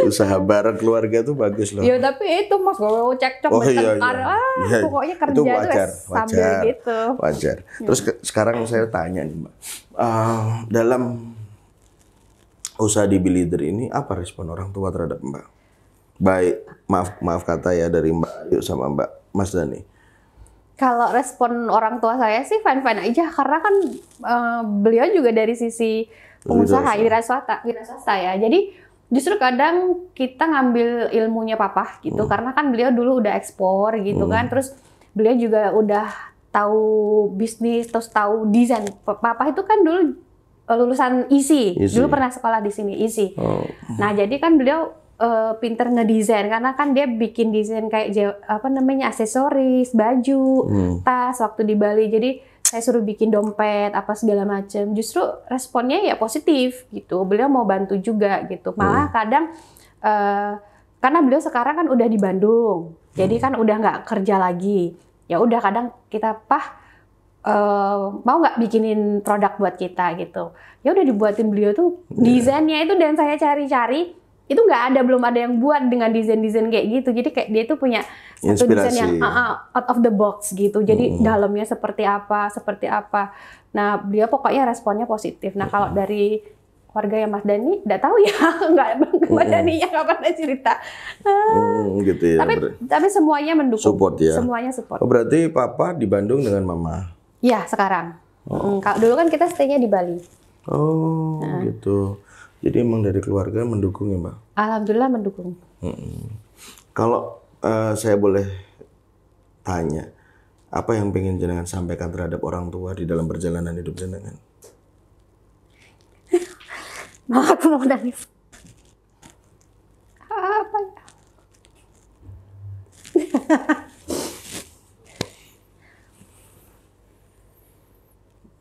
usaha bareng keluarga tuh bagus loh. Ya tapi itu Mas kalau cekcok bertengkar, pokoknya kerja itu wajar, sambil gitu. Wajar. Terus sekarang saya tanya nih Mbak, dalam usaha di Be-Leader ini apa respon orang tua terhadap Mbak? Baik, maaf kata ya dari Mbak Ayu sama Mbak Mas Dhani. Kalau respon orang tua saya sih fine-fine aja, karena kan beliau juga dari sisi pengusaha wira swasta ya. Jadi justru kadang kita ngambil ilmunya papa gitu, karena kan beliau dulu udah ekspor gitu kan, terus beliau juga udah tahu bisnis, terus tahu desain. Papa itu kan dulu lulusan ISI, dulu pernah sekolah di sini ISI. Nah jadi kan beliau pinter ngedesain karena kan dia bikin desain kayak aksesoris, baju, tas waktu di Bali. Jadi saya suruh bikin dompet apa segala macam. Justru responnya ya positif gitu. Beliau mau bantu juga gitu. Malah kadang karena beliau sekarang kan udah di Bandung. Jadi kan udah nggak kerja lagi. Ya udah kadang kita mau nggak bikinin produk buat kita gitu. Ya udah dibuatin beliau tuh desainnya itu dan saya cari-cari itu belum ada yang buat dengan desain-desain kayak gitu. Jadi kayak dia tuh punya satu desain yang out of the box gitu. Jadi dalamnya seperti apa. Nah beliau pokoknya responnya positif. Nah kalau dari keluarga yang Mas Dhani, nggak tahu ya, Mas Dhani yang nggak pernah cerita. Gitu ya. Tapi semuanya mendukung. Support ya. Semuanya support. Oh berarti Papa di Bandung dengan Mama? Ya sekarang. Kalau dulu kan kita stay-nya di Bali. Oh gitu. Jadi emang dari keluarga mendukung ya Mbak? Alhamdulillah mendukung. Kalau saya boleh tanya, apa yang pengen jenengan sampaikan terhadap orang tua di dalam perjalanan hidup jenengan? Aku mau nangis. Apa ya?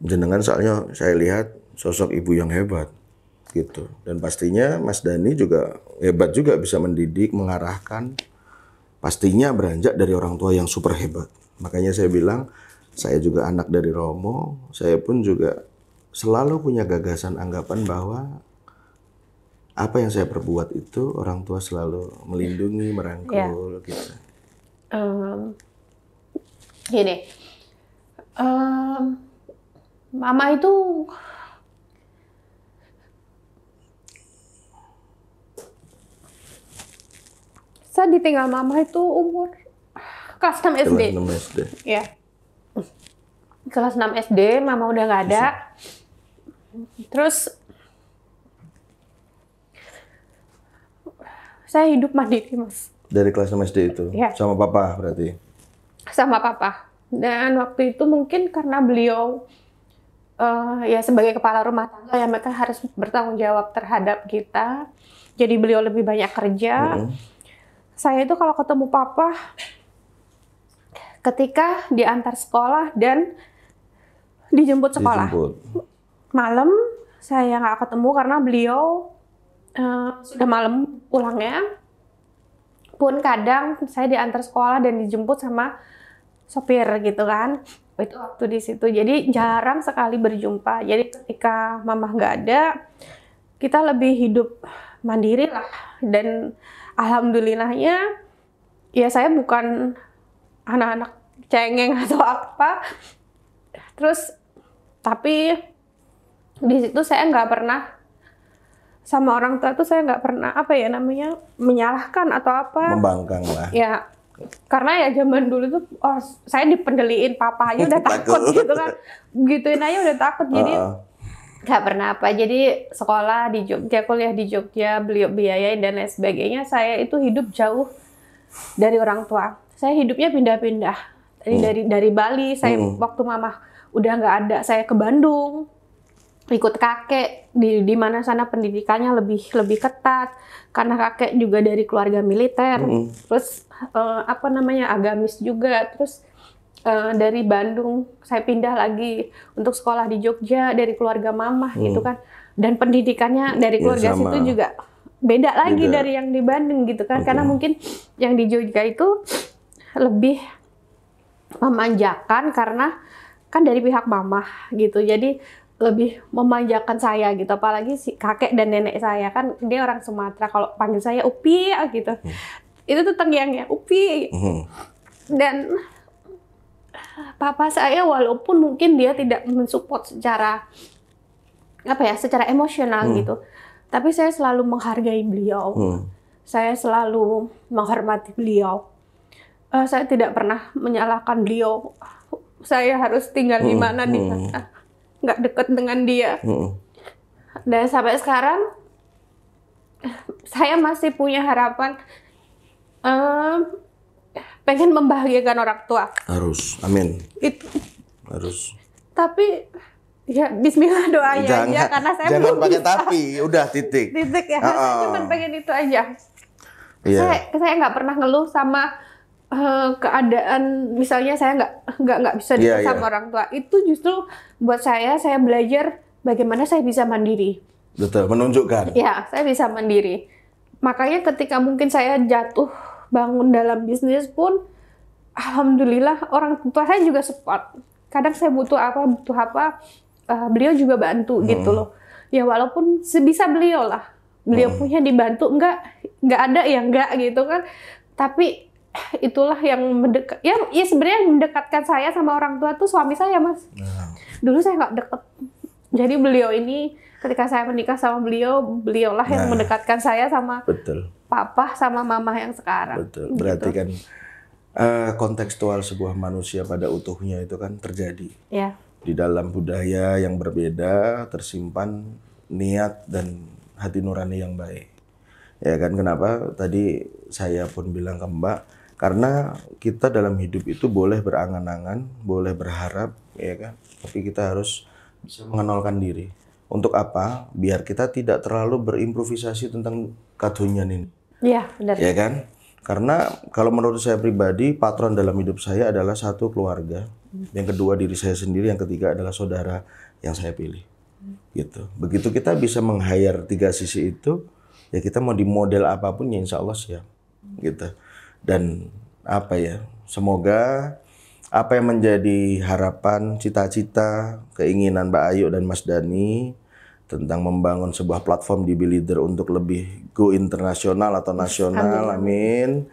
Jenengan soalnya saya lihat sosok ibu yang hebat. Gitu. Dan pastinya Mas Dhani juga hebat juga bisa mendidik, mengarahkan. Pastinya beranjak dari orang tua yang super hebat. Makanya saya bilang, saya juga anak dari Romo, saya pun juga selalu punya gagasan anggapan bahwa apa yang saya perbuat itu orang tua selalu melindungi, merangkul gitu. Gini, Mama itu saya ditinggal Mama itu umur kelas 6 SD. Kelas 6 SD. Ya. Kelas 6 SD, Mama udah nggak ada. Terus saya hidup mandiri, Mas. Dari kelas 6 SD itu? Ya. Sama Papa berarti? Sama Papa. Dan waktu itu mungkin karena beliau ya sebagai kepala rumah tangga ya mereka harus bertanggung jawab terhadap kita. Jadi beliau lebih banyak kerja. Saya itu kalau ketemu Papa ketika diantar sekolah dan dijemput sekolah. Malam saya nggak ketemu karena beliau sudah malam pulangnya. Pun kadang saya diantar sekolah dan dijemput sama sopir gitu kan. Itu waktu di situ. Jadi jarang sekali berjumpa. Jadi ketika Mama nggak ada, kita lebih hidup mandiri lah. Dan alhamdulillahnya, ya saya bukan anak-anak cengeng atau apa. Terus, tapi di situ saya nggak pernah sama orang tua tuh saya nggak pernah menyalahkan atau apa. Membangkang lah. Ya, karena ya zaman dulu tuh, saya dipendeliin Papa aja udah takut gitu kan. Gituin aja udah takut. Jadi nggak pernah apa. Jadi sekolah di Jogja, kuliah di Jogja, beliau biayain dan lain sebagainya. Saya itu hidup jauh dari orang tua. Saya hidupnya pindah-pindah. Dari Bali, saya waktu Mama udah nggak ada, saya ke Bandung. Ikut kakek di mana sana pendidikannya lebih ketat karena kakek juga dari keluarga militer. Terus agamis juga. Terus dari Bandung saya pindah lagi untuk sekolah di Jogja dari keluarga Mama gitu kan. Dan pendidikannya dari keluarga situ juga beda lagi dari yang di Bandung gitu kan. Karena mungkin yang di Jogja itu lebih memanjakan karena kan dari pihak Mama gitu. Jadi lebih memanjakan saya gitu, apalagi si kakek dan nenek saya kan dia orang Sumatera, kalau panggil saya Upi gitu, itu tuh terngiang-ngiang Upi. Dan Papa saya walaupun mungkin dia tidak mensupport secara secara emosional gitu, tapi saya selalu menghargai beliau, saya selalu menghormati beliau, saya tidak pernah menyalahkan beliau, saya harus tinggal di mana di mana. Nggak deket dengan dia. Dan sampai sekarang saya masih punya harapan pengen membahagiakan orang tua. Harus, amin. Itu. Harus. Tapi ya Bismillah doanya aja karena saya jangan pakai tapi, udah titik. Titik ya. Cuma pengen itu aja. Saya nggak pernah ngeluh sama keadaan, misalnya saya nggak bisa dekat sama orang tua. Itu justru buat saya belajar bagaimana saya bisa mandiri. Betul, menunjukkan. Ya, saya bisa mandiri. Makanya ketika mungkin saya jatuh bangun dalam bisnis pun, alhamdulillah orang tua saya juga support. Kadang saya butuh apa, beliau juga bantu gitu loh. Ya walaupun sebisa beliau lah. Beliau punya dibantu, nggak ada ya nggak gitu kan. Tapi itulah yang ya sebenarnya yang mendekatkan saya sama orang tua tuh suami saya, Mas. Dulu saya nggak deket. Jadi beliau ini ketika saya menikah sama beliaulah yang mendekatkan saya sama papa sama mama yang sekarang. Betul. Berarti gitu. Kan kontekstual sebuah manusia pada utuhnya itu kan terjadi. Ya. Di dalam budaya yang berbeda tersimpan niat dan hati nurani yang baik. Ya kan, kenapa tadi saya pun bilang ke Mbak, karena kita dalam hidup itu boleh berangan-angan, boleh berharap, ya kan, tapi kita harus bisa mengenalkan diri. Untuk apa? Biar kita tidak terlalu berimprovisasi tentang kadunian ini. Iya, benar. Ya kan? Karena kalau menurut saya pribadi, patron dalam hidup saya adalah satu, keluarga. Yang kedua diri saya sendiri, yang ketiga adalah saudara yang saya pilih. Gitu. Begitu kita bisa meng-hire 3 sisi itu, ya kita mau di model apapun ya insya Allah siap. Gitu. Dan apa ya, semoga apa yang menjadi harapan, cita-cita, keinginan Mbak Ayu dan Mas Dhani tentang membangun sebuah platform di Be-Leader untuk lebih go internasional atau nasional, amin,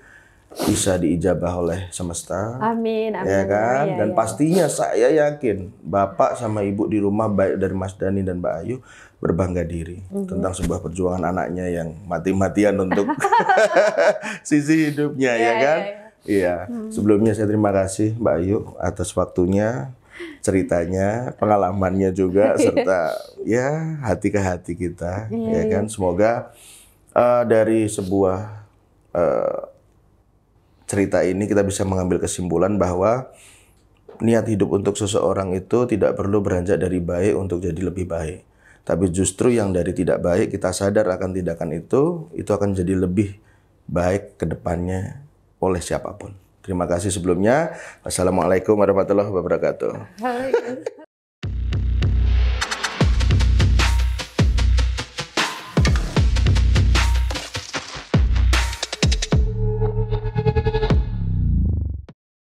bisa diijabah oleh semesta. Amin, amin. Ya kan? Dan pastinya saya yakin Bapak sama Ibu di rumah, baik dari Mas Dhani dan Mbak Ayu, berbangga diri tentang sebuah perjuangan anaknya yang mati-matian untuk sisi hidupnya, ya kan? Iya. Sebelumnya saya terima kasih Mbak Ayu atas waktunya, ceritanya, pengalamannya juga, serta ya hati ke hati kita, ya kan? Semoga dari sebuah cerita ini kita bisa mengambil kesimpulan bahwa niat hidup untuk seseorang itu tidak perlu beranjak dari baik untuk jadi lebih baik. Tapi justru yang dari tidak baik kita sadar akan tindakan itu akan jadi lebih baik ke depannya oleh siapapun. Terima kasih sebelumnya. Wassalamualaikum warahmatullahi wabarakatuh.